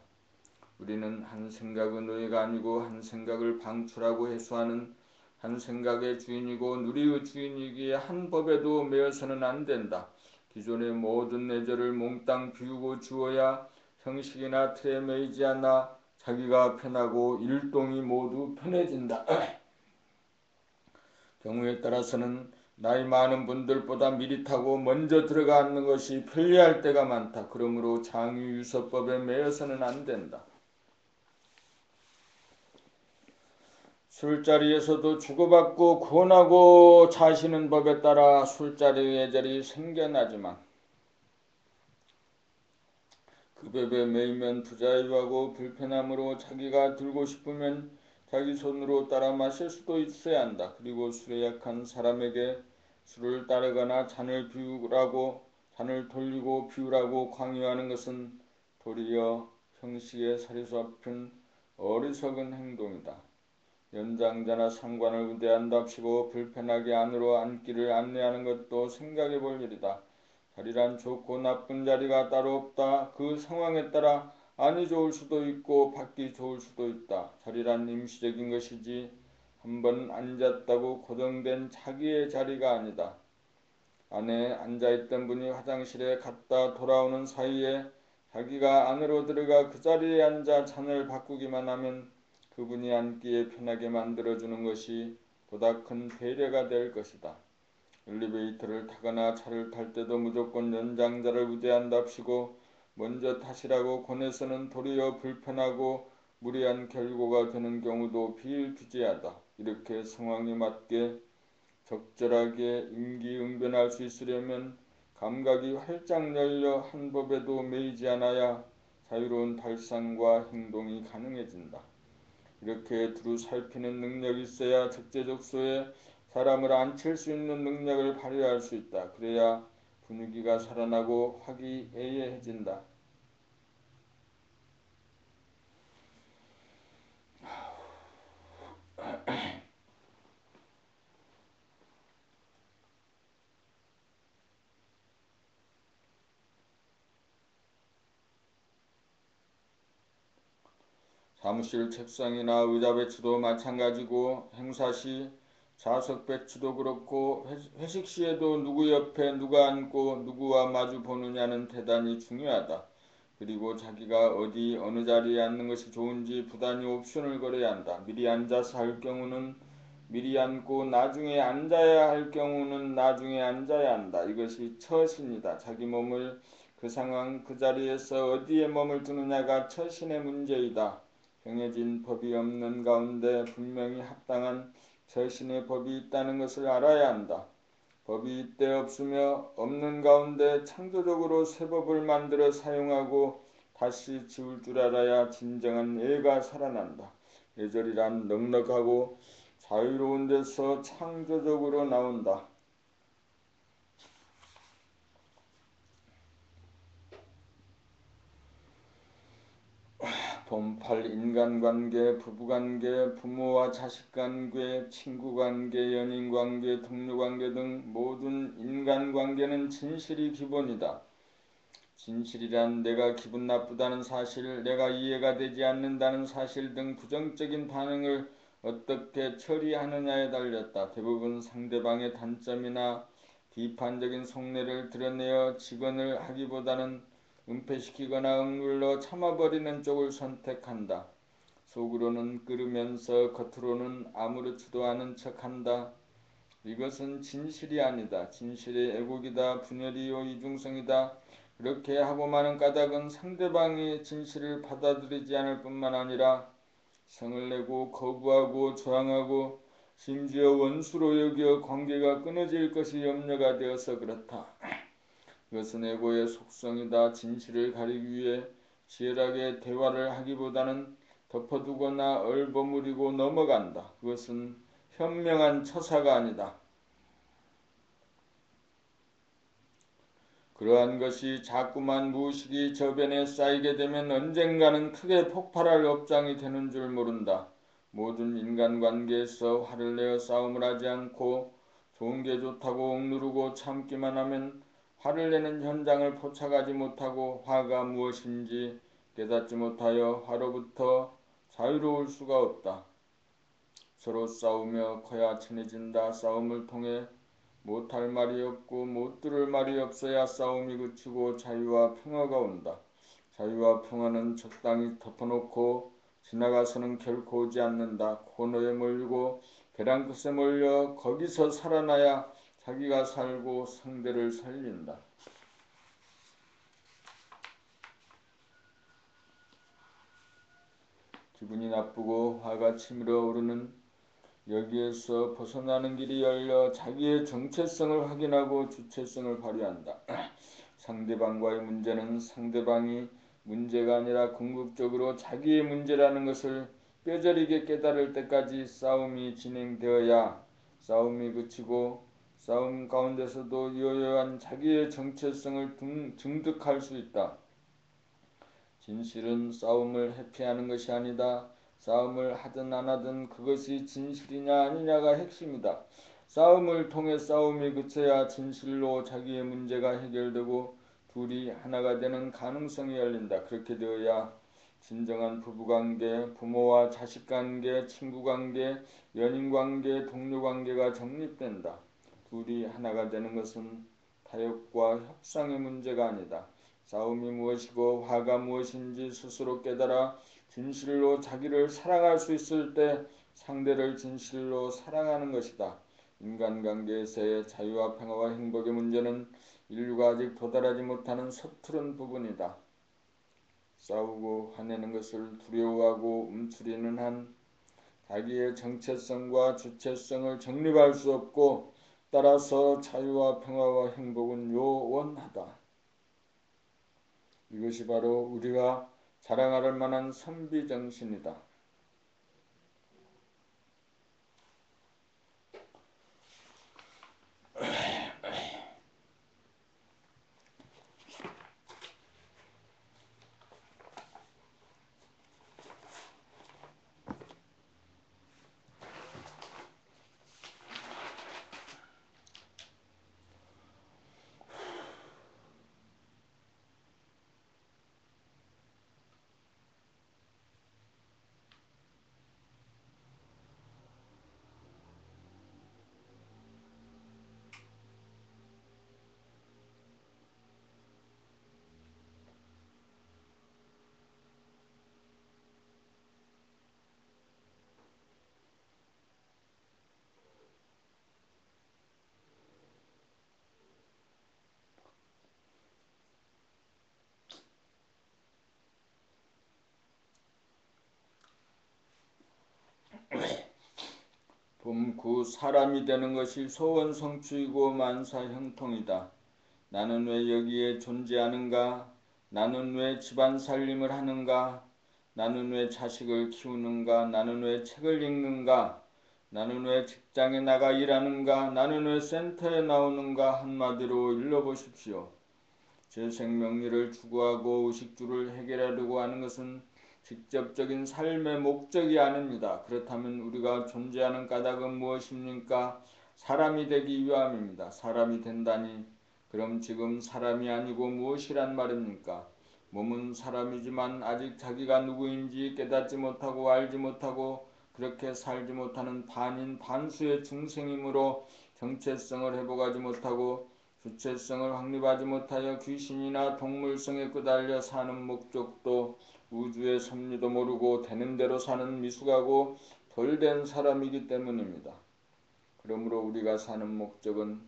우리는 한 생각의 노예가 아니고 한 생각을 방출하고 해소하는 한 생각의 주인이고 누리의 주인이기에 한 법에도 매여서는 안 된다. 기존의 모든 예절을 몽땅 비우고 주어야 형식이나 틀에 매이지 않아 자기가 편하고 일동이 모두 편해진다. 경우에 따라서는 나이 많은 분들보다 미리 타고 먼저 들어가 앉는 것이 편리할 때가 많다. 그러므로 장유유서법에 매여서는 안 된다. 술자리에서도 주고받고 권하고 자시는 법에 따라 술자리 예절이 생겨나지만 그 법에 매이면 부자유하고 불편함으로 자기가 들고 싶으면 자기 손으로 따라 마실 수도 있어야 한다. 그리고 술에 약한 사람에게 술을 따르거나 잔을 돌리고 비우라고 강요하는 것은 도리어 형식에 살이 섞인 어리석은 행동이다. 연장자나 상관을 우대한답시고 불편하게 안으로 앉기를 안내하는 것도 생각해 볼 일이다. 자리란 좋고 나쁜 자리가 따로 없다. 그 상황에 따라 안이 좋을 수도 있고 밖이 좋을 수도 있다. 자리란 임시적인 것이지 한번 앉았다고 고정된 자기의 자리가 아니다. 안에 앉아있던 분이 화장실에 갔다 돌아오는 사이에 자기가 안으로 들어가 그 자리에 앉아 잔을 바꾸기만 하면 그분이 앉기에 편하게 만들어주는 것이 보다 큰 배려가 될 것이다. 엘리베이터를 타거나 차를 탈 때도 무조건 연장자를 우대한답시고 먼저 타시라고 권해서는 도리어 불편하고 무리한 결과가 되는 경우도 비일비재하다. 이렇게 상황에 맞게 적절하게 임기응변할 수 있으려면 감각이 활짝 열려 한 법에도 매이지 않아야 자유로운 발상과 행동이 가능해진다. 이렇게 두루 살피는 능력이 있어야 적재적소에 사람을 앉힐 수 있는 능력을 발휘할 수 있다. 그래야 분위기가 살아나고 화기애애해진다. 사무실 책상이나 의자 배치도 마찬가지고 행사 시 좌석 배치도 그렇고 회식 시에도 누구 옆에 누가 앉고 누구와 마주 보느냐는 대단히 중요하다. 그리고 자기가 어디 어느 자리에 앉는 것이 좋은지 부단히 옵션을 걸어야 한다. 미리 앉아서 할 경우는 미리 앉고 나중에 앉아야 할 경우는 나중에 앉아야 한다. 이것이 처신이다. 자기 몸을 그 상황 그 자리에서 어디에 머물두느냐가 처신의 문제이다. 정해진 법이 없는 가운데 분명히 합당한 처신의 법이 있다는 것을 알아야 한다. 법이 이때 없으며 없는 가운데 창조적으로 새 법을 만들어 사용하고 다시 지울 줄 알아야 진정한 예가 살아난다. 예절이란 넉넉하고 자유로운 데서 창조적으로 나온다. 돈팔 인간관계, 부부관계, 부모와 자식관계, 친구관계, 연인관계, 동료관계 등 모든 인간관계는 진실이 기본이다. 진실이란 내가 기분 나쁘다는 사실, 내가 이해가 되지 않는다는 사실 등 부정적인 반응을 어떻게 처리하느냐에 달렸다. 대부분 상대방의 단점이나 비판적인 속내를 드러내어 직언을 하기보다는 은폐시키거나 억눌러 참아버리는 쪽을 선택한다. 속으로는 끓으면서 겉으로는 아무렇지도 않은 척한다. 이것은 진실이 아니다. 진실의 애국이다. 분열이요 이중성이다. 그렇게 하고 많은 까닭은 상대방이 진실을 받아들이지 않을 뿐만 아니라 성을 내고 거부하고 저항하고 심지어 원수로 여겨 관계가 끊어질 것이 염려가 되어서 그렇다. 이것은 에고의 속성이다. 진실을 가리기 위해 치열하게 대화를 하기보다는 덮어두거나 얼버무리고 넘어간다. 그것은 현명한 처사가 아니다. 그러한 것이 자꾸만 무의식이 저변에 쌓이게 되면 언젠가는 크게 폭발할 업장이 되는 줄 모른다. 모든 인간관계에서 화를 내어 싸움을 하지 않고 좋은 게 좋다고 억누르고 참기만 하면 화를 내는 현장을 포착하지 못하고 화가 무엇인지 깨닫지 못하여 화로부터 자유로울 수가 없다. 서로 싸우며 커야 친해진다. 싸움을 통해 못할 말이 없고 못 들을 말이 없어야 싸움이 그치고 자유와 평화가 온다. 자유와 평화는 적당히 덮어놓고 지나가서는 결코 오지 않는다. 코너에 몰리고 계란 끝에 몰려 거기서 살아나야 자기가 살고 상대를 살린다. 기분이 나쁘고 화가 치밀어 오르는 여기에서 벗어나는 길이 열려 자기의 정체성을 확인하고 주체성을 발휘한다. 상대방과의 문제는 상대방이 문제가 아니라 궁극적으로 자기의 문제라는 것을 뼈저리게 깨달을 때까지 싸움이 진행되어야 싸움이 그치고 싸움 가운데서도 유효한 자기의 정체성을 증득할 수 있다. 진실은 싸움을 회피하는 것이 아니다. 싸움을 하든 안 하든 그것이 진실이냐 아니냐가 핵심이다. 싸움을 통해 싸움이 그쳐야 진실로 자기의 문제가 해결되고 둘이 하나가 되는 가능성이 열린다. 그렇게 되어야 진정한 부부관계, 부모와 자식관계, 친구관계, 연인관계, 동료관계가 정립된다. 둘이 하나가 되는 것은 타협과 협상의 문제가 아니다. 싸움이 무엇이고 화가 무엇인지 스스로 깨달아 진실로 자기를 사랑할 수 있을 때 상대를 진실로 사랑하는 것이다. 인간관계에서의 자유와 평화와 행복의 문제는 인류가 아직 도달하지 못하는 서투른 부분이다. 싸우고 화내는 것을 두려워하고 움츠리는 한 자기의 정체성과 주체성을 정립할 수 없고 따라서 자유와 평화와 행복은 요원하다. 이것이 바로 우리가 자랑할 만한 선비정신이다. 그 사람이 되는 것이 소원성취이고 만사형통이다. 나는 왜 여기에 존재하는가? 나는 왜 집안 살림을 하는가? 나는 왜 자식을 키우는가? 나는 왜 책을 읽는가? 나는 왜 직장에 나가 일하는가? 나는 왜 센터에 나오는가? 한마디로 일러보십시오. 제 생명리를 추구하고 의식주를 해결하려고 하는 것은 직접적인 삶의 목적이 아닙니다. 그렇다면 우리가 존재하는 까닭은 무엇입니까? 사람이 되기 위함입니다. 사람이 된다니 그럼 지금 사람이 아니고 무엇이란 말입니까? 몸은 사람이지만 아직 자기가 누구인지 깨닫지 못하고 알지 못하고 그렇게 살지 못하는 반인 반수의 중생이므로 정체성을 회복하지 못하고 주체성을 확립하지 못하여 귀신이나 동물성에 끄달려 사는 목적도 우주의 섭리도 모르고 되는 대로 사는 미숙하고 덜된 사람이기 때문입니다. 그러므로 우리가 사는 목적은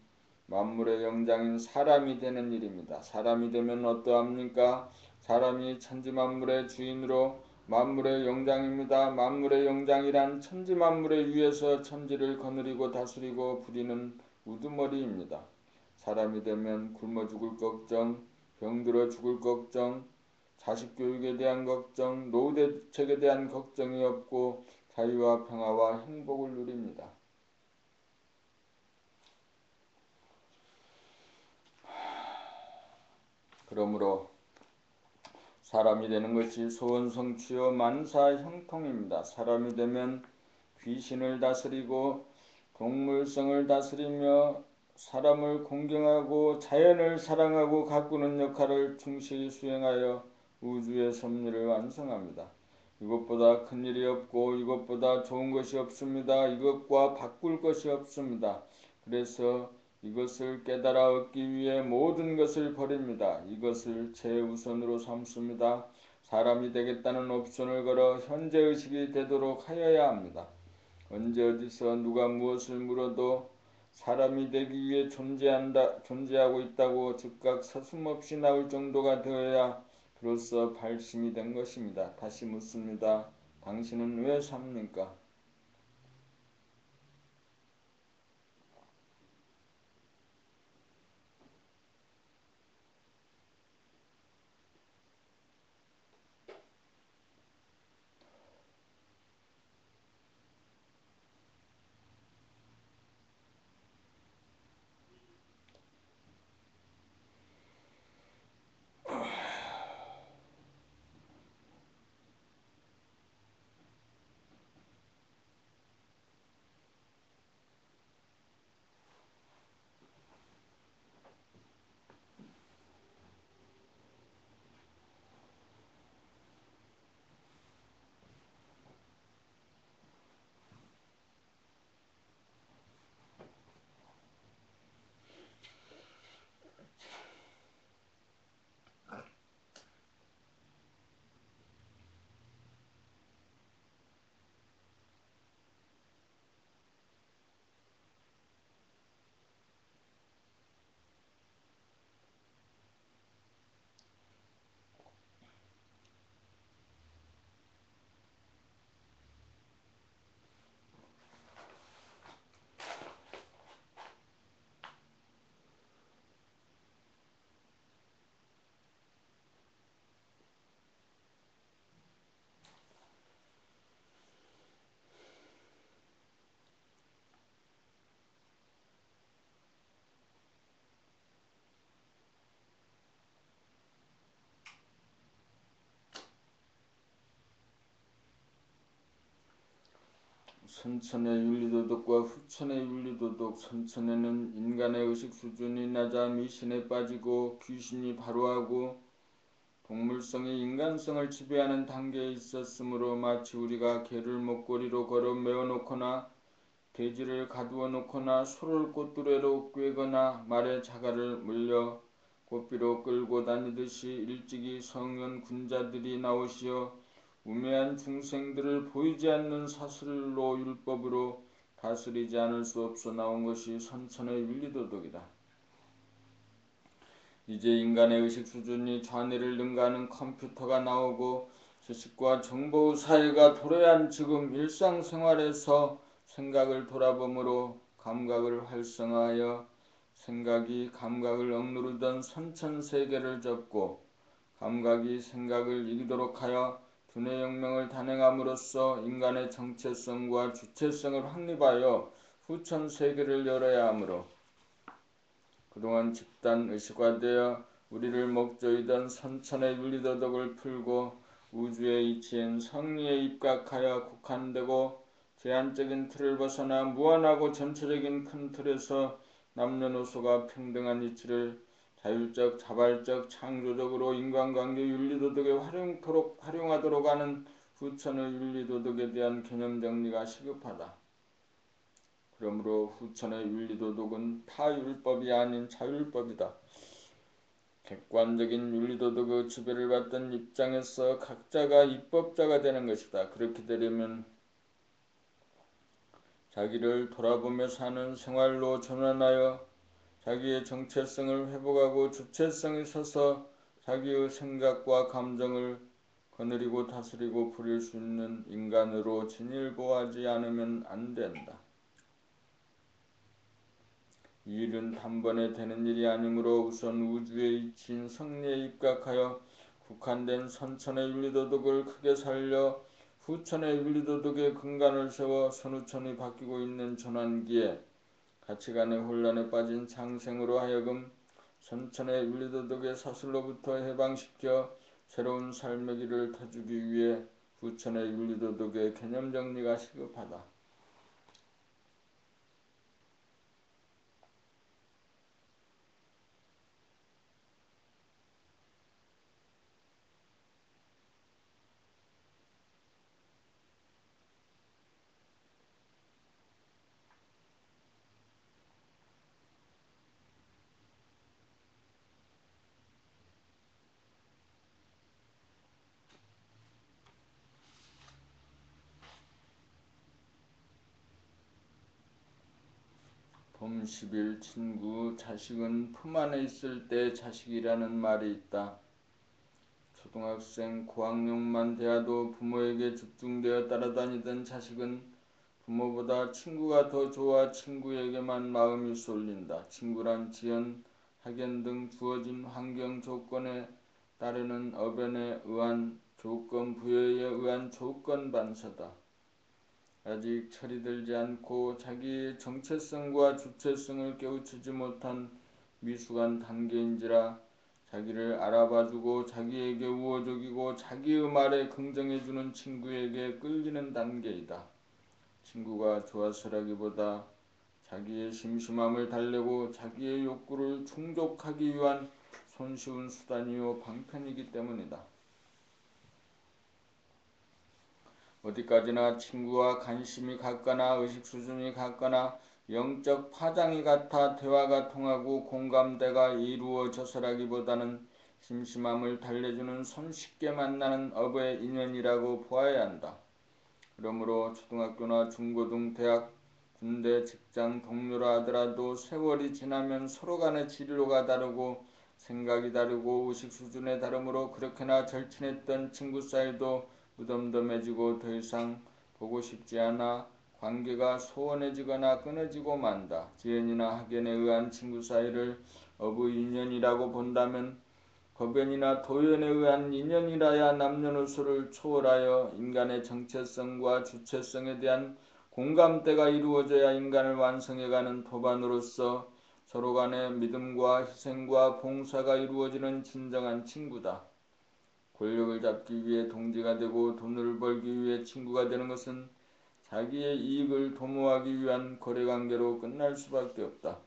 만물의 영장인 사람이 되는 일입니다. 사람이 되면 어떠합니까? 사람이 천지만물의 주인으로 만물의 영장입니다. 만물의 영장이란 천지만물의 위에서 천지를 거느리고 다스리고 부리는 우두머리입니다. 사람이 되면 굶어 죽을 걱정, 병들어 죽을 걱정, 자식 교육에 대한 걱정, 노후 대책에 대한 걱정이 없고 자유와 평화와 행복을 누립니다. 그러므로 사람이 되는 것이 소원성취요 만사형통입니다. 사람이 되면 귀신을 다스리고 동물성을 다스리며 사람을 공경하고 자연을 사랑하고 가꾸는 역할을 충실히 수행하여 우주의 섭리를 완성합니다. 이것보다 큰 일이 없고 이것보다 좋은 것이 없습니다. 이것과 바꿀 것이 없습니다. 그래서 이것을 깨달아 얻기 위해 모든 것을 버립니다. 이것을 최우선으로 삼습니다. 사람이 되겠다는 옵션을 걸어 현재의식이 되도록 하여야 합니다. 언제 어디서 누가 무엇을 물어도 사람이 되기 위해 존재하고 있다고 즉각 서슴없이 나올 정도가 되어야 비로소 발심이 된 것입니다. 다시 묻습니다. 당신은 왜 삽니까? 선천의 윤리도덕과 후천의 윤리도덕. 선천에는 인간의 의식 수준이 낮아 미신에 빠지고 귀신이 바로하고 동물성이 인간성을 지배하는 단계에 있었으므로 마치 우리가 개를 먹거리로 걸어 메어놓거나 돼지를 가두어 놓거나 소를 꽃두레로 꿰거나 말의 자갈을 물려 꽃비로 끌고 다니듯이 일찍이 성현 군자들이 나오시어 우매한 중생들을 보이지 않는 사슬로 율법으로 다스리지 않을 수 없어 나온 것이 선천의 윤리도덕이다. 이제 인간의 의식 수준이 좌뇌를 능가하는 컴퓨터가 나오고 지식과 정보의 사회가 도래한 지금 일상생활에서 생각을 돌아보므로 감각을 활성화하여 생각이 감각을 억누르던 선천세계를 접고 감각이 생각을 이기도록 하여 두뇌혁명을 단행함으로써 인간의 정체성과 주체성을 확립하여 후천세계를 열어야 하므로 그동안 집단 의식화되어 우리를 목조이던 선천의 윤리도덕을 풀고 우주의 이치인 성리에 입각하여 국한되고 제한적인 틀을 벗어나 무한하고 전체적인 큰 틀에서 남녀노소가 평등한 이치를 자율적, 자발적, 창조적으로 인간관계 윤리도덕에 활용하도록 하는 후천의 윤리도덕에 대한 개념 정리가 시급하다. 그러므로 후천의 윤리도덕은 타율법이 아닌 자율법이다. 객관적인 윤리도덕의 지배를 받던 입장에서 각자가 입법자가 되는 것이다. 그렇게 되려면 자기를 돌아보며 사는 생활로 전환하여 자기의 정체성을 회복하고 주체성에 서서 자기의 생각과 감정을 거느리고 다스리고 부릴 수 있는 인간으로 진일보하지 않으면 안 된다. 이 일은 단번에 되는 일이 아니므로 우선 우주의 이치인 성리에 입각하여 국한된 선천의 윤리도덕을 크게 살려 후천의 윤리도덕의 근간을 세워 선후천이 바뀌고 있는 전환기에 가치관의 혼란에 빠진 장생으로 하여금 선천의 윤리도덕의 사슬로부터 해방시켜 새로운 삶의 길을 터주기 위해 후천의 윤리도덕의 개념 정리가 시급하다. 봄 10일 친구, 자식은 품 안에 있을 때 자식이라는 말이 있다. 초등학생 고학년만 되어도 부모에게 집중되어 따라다니던 자식은 부모보다 친구가 더 좋아 친구에게만 마음이 쏠린다. 친구란 지연, 학연 등 주어진 환경 조건에 따르는 어변에 의한 조건 부여에 의한 조건 반사다. 아직 철이 들지 않고 자기의 정체성과 주체성을 깨우치지 못한 미숙한 단계인지라 자기를 알아봐주고 자기에게 우호적이고 자기의 말에 긍정해주는 친구에게 끌리는 단계이다. 친구가 좋아서라기보다 자기의 심심함을 달래고 자기의 욕구를 충족하기 위한 손쉬운 수단이요 방편이기 때문이다. 어디까지나 친구와 관심이 같거나 의식 수준이 같거나 영적 파장이 같아 대화가 통하고 공감대가 이루어져서라기보다는 심심함을 달래주는 손쉽게 만나는 업의 인연이라고 보아야 한다. 그러므로 초등학교나 중고등, 대학, 군대, 직장, 동료라 하더라도 세월이 지나면 서로 간의 진로가 다르고 생각이 다르고 의식 수준의 다름으로 그렇게나 절친했던 친구 사이도 무덤덤해지고 더 이상 보고 싶지 않아 관계가 소원해지거나 끊어지고 만다. 지연이나 학연에 의한 친구 사이를 업의 인연이라고 본다면 법연이나 도연에 의한 인연이라야 남녀노소를 초월하여 인간의 정체성과 주체성에 대한 공감대가 이루어져야 인간을 완성해가는 도반으로서 서로 간의 믿음과 희생과 봉사가 이루어지는 진정한 친구다. 권력을 잡기 위해 동지가 되고 돈을 벌기 위해 친구가 되는 것은 자기의 이익을 도모하기 위한 거래관계로 끝날 수밖에 없다.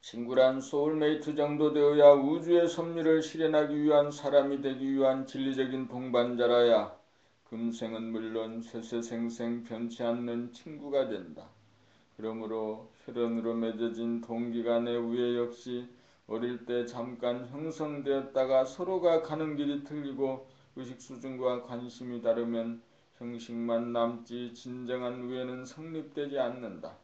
친구란 소울메이트 정도 되어야 우주의 섭리를 실현하기 위한 사람이 되기 위한 진리적인 동반자라야 금생은 물론 세세생생 변치 않는 친구가 된다. 그러므로 혈연으로 맺어진 동기간의 우애 역시 어릴 때 잠깐 형성되었다가 서로가 가는 길이 틀리고 의식 수준과 관심이 다르면 형식만 남지 진정한 우애는 성립되지 않는다.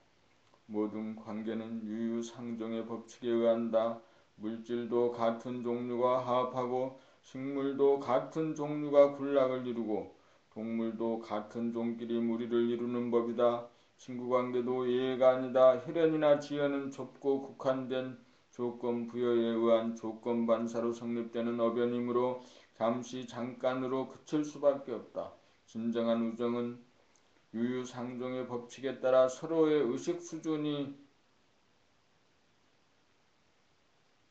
모든 관계는 유유상종의 법칙에 의한다. 물질도 같은 종류가 화합하고 식물도 같은 종류가 군락을 이루고 동물도 같은 종끼리 무리를 이루는 법이다. 친구관계도 예외가 아니다. 혈연이나 지연은 좁고 국한된 조건 부여에 의한 조건 반사로 성립되는 어변이므로 잠시 잠깐으로 그칠 수밖에 없다. 진정한 우정은 유유상종의 법칙에 따라 서로의 의식 수준이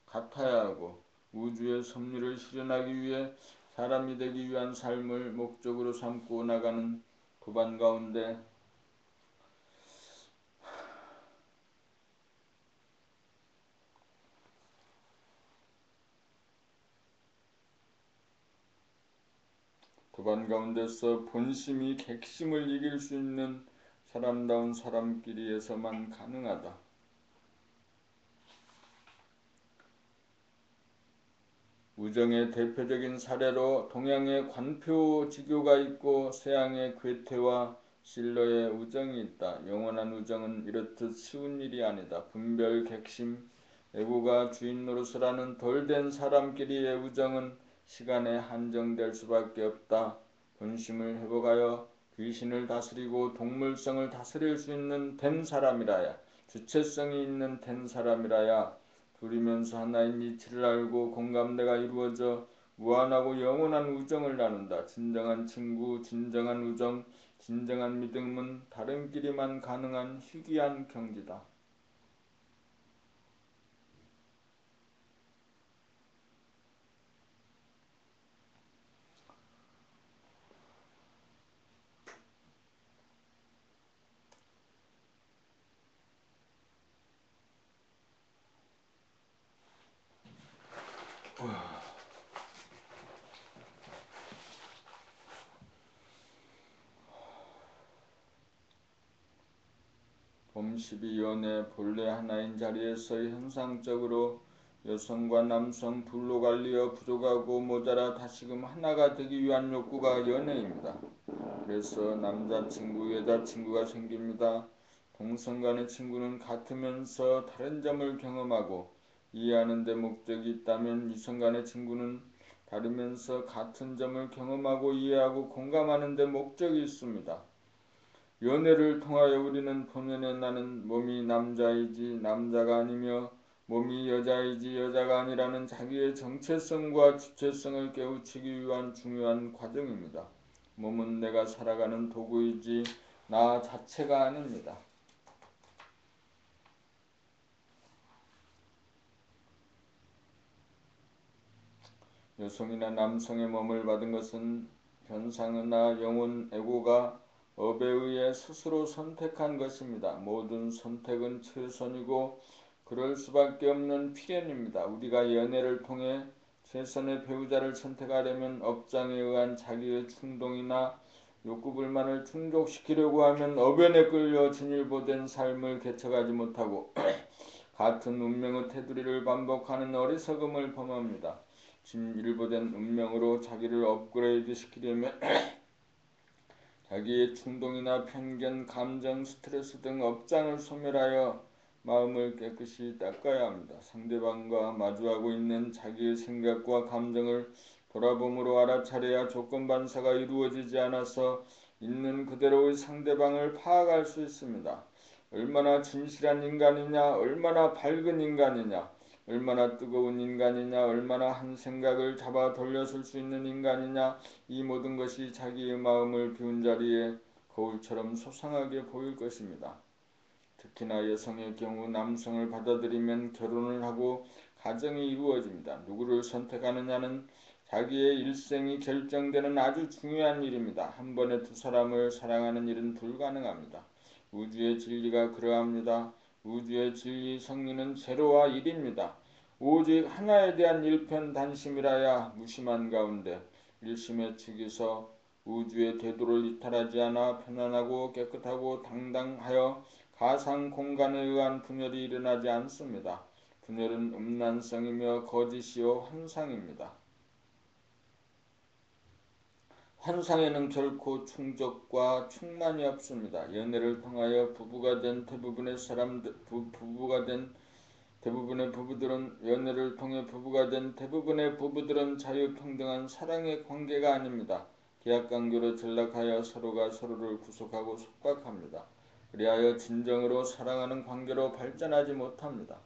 같아야 하고 우주의 섭리를 실현하기 위해 사람이 되기 위한 삶을 목적으로 삼고 나가는 도반 가운데 서 본심이 객심을 이길 수 있는 사람다운 사람끼리에서만 가능하다. 우정의 대표적인 사례로 동양의 관표지교가 있고 서양의 괴테와 실러의 우정이 있다. 영원한 우정은 이렇듯 쉬운 일이 아니다. 분별, 객심, 애고가 주인 노릇을 하는 덜된 사람끼리의 우정은 시간에 한정될 수밖에 없다. 본심을 회복하여 귀신을 다스리고 동물성을 다스릴 수 있는 된 사람이라야, 주체성이 있는 된 사람이라야 둘이면서 하나인 이치를 알고 공감대가 이루어져 무한하고 영원한 우정을 나눈다. 진정한 친구, 진정한 우정, 진정한 믿음은 다른끼리만 가능한 희귀한 경지다. 봄12연의 본래 하나인 자리에서 현상적으로 여성과 남성 둘로 갈리어 부족하고 모자라 다시금 하나가 되기 위한 욕구가 연애입니다. 그래서 남자친구, 여자친구가 생깁니다. 동성 간의 친구는 같으면서 다른 점을 경험하고 이해하는 데 목적이 있다면 이성 간의 친구는 다르면서 같은 점을 경험하고 이해하고 공감하는 데 목적이 있습니다. 연애를 통하여 우리는 본연의 나는 몸이 남자이지 남자가 아니며 몸이 여자이지 여자가 아니라는 자기의 정체성과 주체성을 깨우치기 위한 중요한 과정입니다. 몸은 내가 살아가는 도구이지 나 자체가 아닙니다. 여성이나 남성의 몸을 받은 것은 현상이나 영혼, 에고가 업에 의해 스스로 선택한 것입니다. 모든 선택은 최선이고 그럴 수밖에 없는 필연입니다. 우리가 연애를 통해 최선의 배우자를 선택하려면 업장에 의한 자기의 충동이나 욕구불만을 충족시키려고 하면 어변에 끌려 진일보된 삶을 개척하지 못하고 같은 운명의 테두리를 반복하는 어리석음을 범합니다. 진일보된 운명으로 자기를 업그레이드 시키려면 자기의 충동이나 편견, 감정, 스트레스 등 업장을 소멸하여 마음을 깨끗이 닦아야 합니다. 상대방과 마주하고 있는 자기의 생각과 감정을 돌아봄으로 알아차려야 조건 반사가 이루어지지 않아서 있는 그대로의 상대방을 파악할 수 있습니다. 얼마나 진실한 인간이냐, 얼마나 밝은 인간이냐, 얼마나 뜨거운 인간이냐, 얼마나 한 생각을 잡아 돌려줄 수 있는 인간이냐, 이 모든 것이 자기의 마음을 비운 자리에 거울처럼 소상하게 보일 것입니다. 특히나 여성의 경우 남성을 받아들이면 결혼을 하고 가정이 이루어집니다. 누구를 선택하느냐는 자기의 일생이 결정되는 아주 중요한 일입니다. 한 번에 두 사람을 사랑하는 일은 불가능합니다. 우주의 진리가 그러합니다. 우주의 진리 성리는 제로와 일입니다. 오직 하나에 대한 일편단심이라야 무심한 가운데 일심의 축에서 우주의 궤도를 이탈하지 않아 편안하고 깨끗하고 당당하여 가상 공간에 의한 분열이 일어나지 않습니다. 분열은 음란성이며 거짓이요 환상입니다. 환상에는 결코 충족과 충만이 없습니다. 연애를 통하여 부부가 된 대부분의 부부들은 연애를 통해 부부가 된 대부분의 부부들은 자유평등한 사랑의 관계가 아닙니다. 계약관계로 전락하여 서로가 서로를 구속하고 속박합니다. 그리하여 진정으로 사랑하는 관계로 발전하지 못합니다.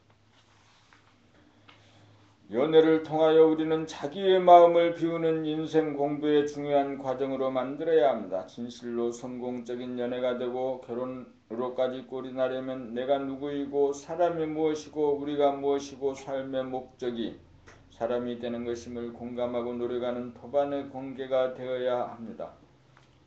연애를 통하여 우리는 자기의 마음을 비우는 인생 공부의 중요한 과정으로 만들어야 합니다. 진실로 성공적인 연애가 되고 결혼으로까지 꼴이 나려면 내가 누구이고 사람이 무엇이고 우리가 무엇이고 삶의 목적이 사람이 되는 것임을 공감하고 노력하는 도반의 관계가 되어야 합니다.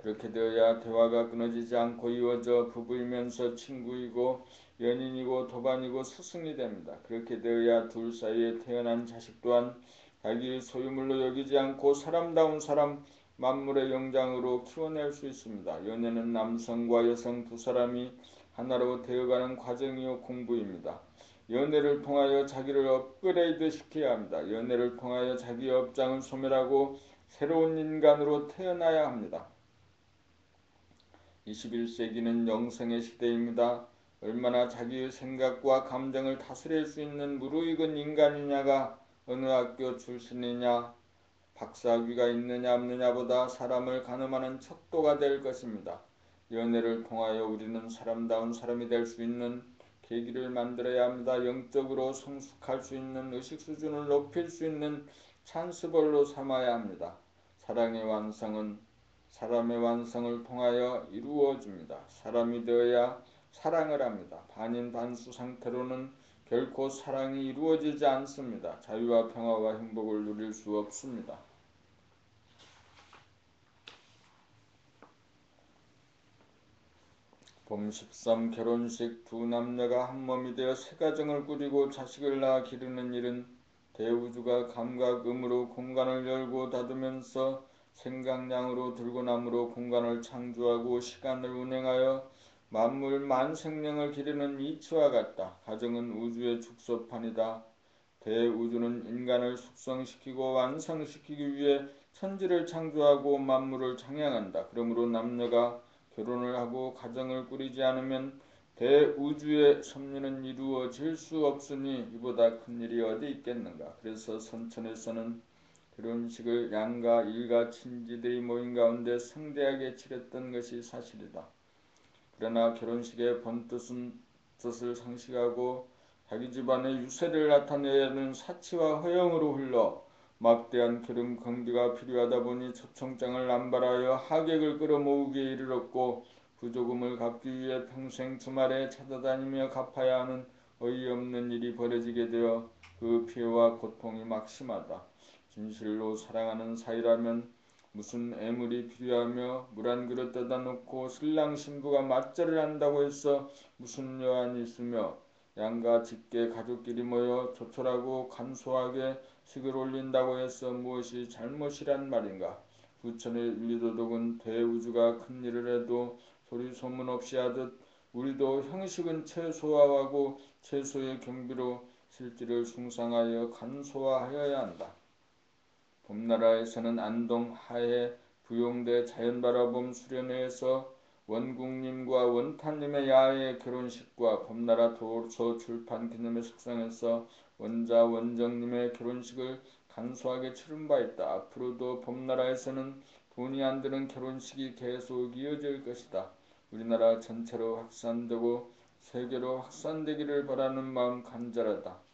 그렇게 되어야 대화가 끊어지지 않고 이어져 부부이면서 친구이고 연인이고 도반이고 스승이 됩니다. 그렇게 되어야 둘 사이에 태어난 자식 또한 자기의 소유물로 여기지 않고 사람다운 사람 만물의 영장으로 키워낼 수 있습니다. 연애는 남성과 여성 두 사람이 하나로 되어가는 과정이요 공부입니다. 연애를 통하여 자기를 업그레이드 시켜야 합니다. 연애를 통하여 자기의 업장을 소멸하고 새로운 인간으로 태어나야 합니다. 21세기는 영성의 시대입니다. 얼마나 자기의 생각과 감정을 다스릴 수 있는 무르익은 인간이냐가 어느 학교 출신이냐 박사학위가 있느냐 없느냐보다 사람을 가늠하는 척도가 될 것입니다. 연애를 통하여 우리는 사람다운 사람이 될 수 있는 계기를 만들어야 합니다. 영적으로 성숙할 수 있는 의식 수준을 높일 수 있는 찬스볼로 삼아야 합니다. 사랑의 완성을 통하여 이루어집니다. 사람이 되어야 사랑을 합니다. 반인반수 상태로는 결코 사랑이 이루어지지 않습니다. 자유와 평화와 행복을 누릴 수 없습니다. 봄 13 결혼식. 두 남녀가 한 몸이 되어 새 가정을 꾸리고 자식을 낳아 기르는 일은 대우주가 감각음으로 공간을 열고 닫으면서 생각량으로 들고남으로 공간을 창조하고 시간을 운행하여 만물 만생령을 기르는 이치와 같다. 가정은 우주의 축소판이다. 대우주는 인간을 숙성시키고 완성시키기 위해 천지를 창조하고 만물을 창양한다. 그러므로 남녀가 결혼을 하고 가정을 꾸리지 않으면 대우주의 섭리는 이루어질 수 없으니 이보다 큰 일이 어디 있겠는가. 그래서 선천에서는 결혼식을 양가 일가 친지들이 모인 가운데 성대하게 치렀던 것이 사실이다. 그러나 결혼식의 본뜻을 상식하고 자기 집안의 유세를 나타내는 사치와 허영으로 흘러 막대한 결혼 경비가 필요하다 보니 초청장을 남발하여 하객을 끌어모으기에 이르렀고 부조금을 갚기 위해 평생 주말에 찾아다니며 갚아야 하는 어이없는 일이 벌어지게 되어 그 피해와 고통이 막심하다. 진실로 사랑하는 사이라면 무슨 애물이 필요하며 물 한 그릇 떠다 놓고 신랑 신부가 맞절을 한다고 해서 무슨 여한이 있으며 양가 직계 가족끼리 모여 조촐하고 간소하게 식을 올린다고 해서 무엇이 잘못이란 말인가. 부천의 윤리도덕은 대우주가 큰 일을 해도 소리 소문 없이 하듯 우리도 형식은 최소화하고 최소의 경비로 실질을 숭상하여 간소화하여야 한다. 봄나라에서는 안동, 하해, 부용대, 자연바라봄 수련회에서 원국님과 원타님의 야외 결혼식과 봄나라 도서 출판 기념회 식상에서 원자 원정님의 결혼식을 간소하게 치른 바 있다. 앞으로도 봄나라에서는 돈이 안 드는 결혼식이 계속 이어질 것이다. 우리나라 전체로 확산되고 세계로 확산되기를 바라는 마음 간절하다.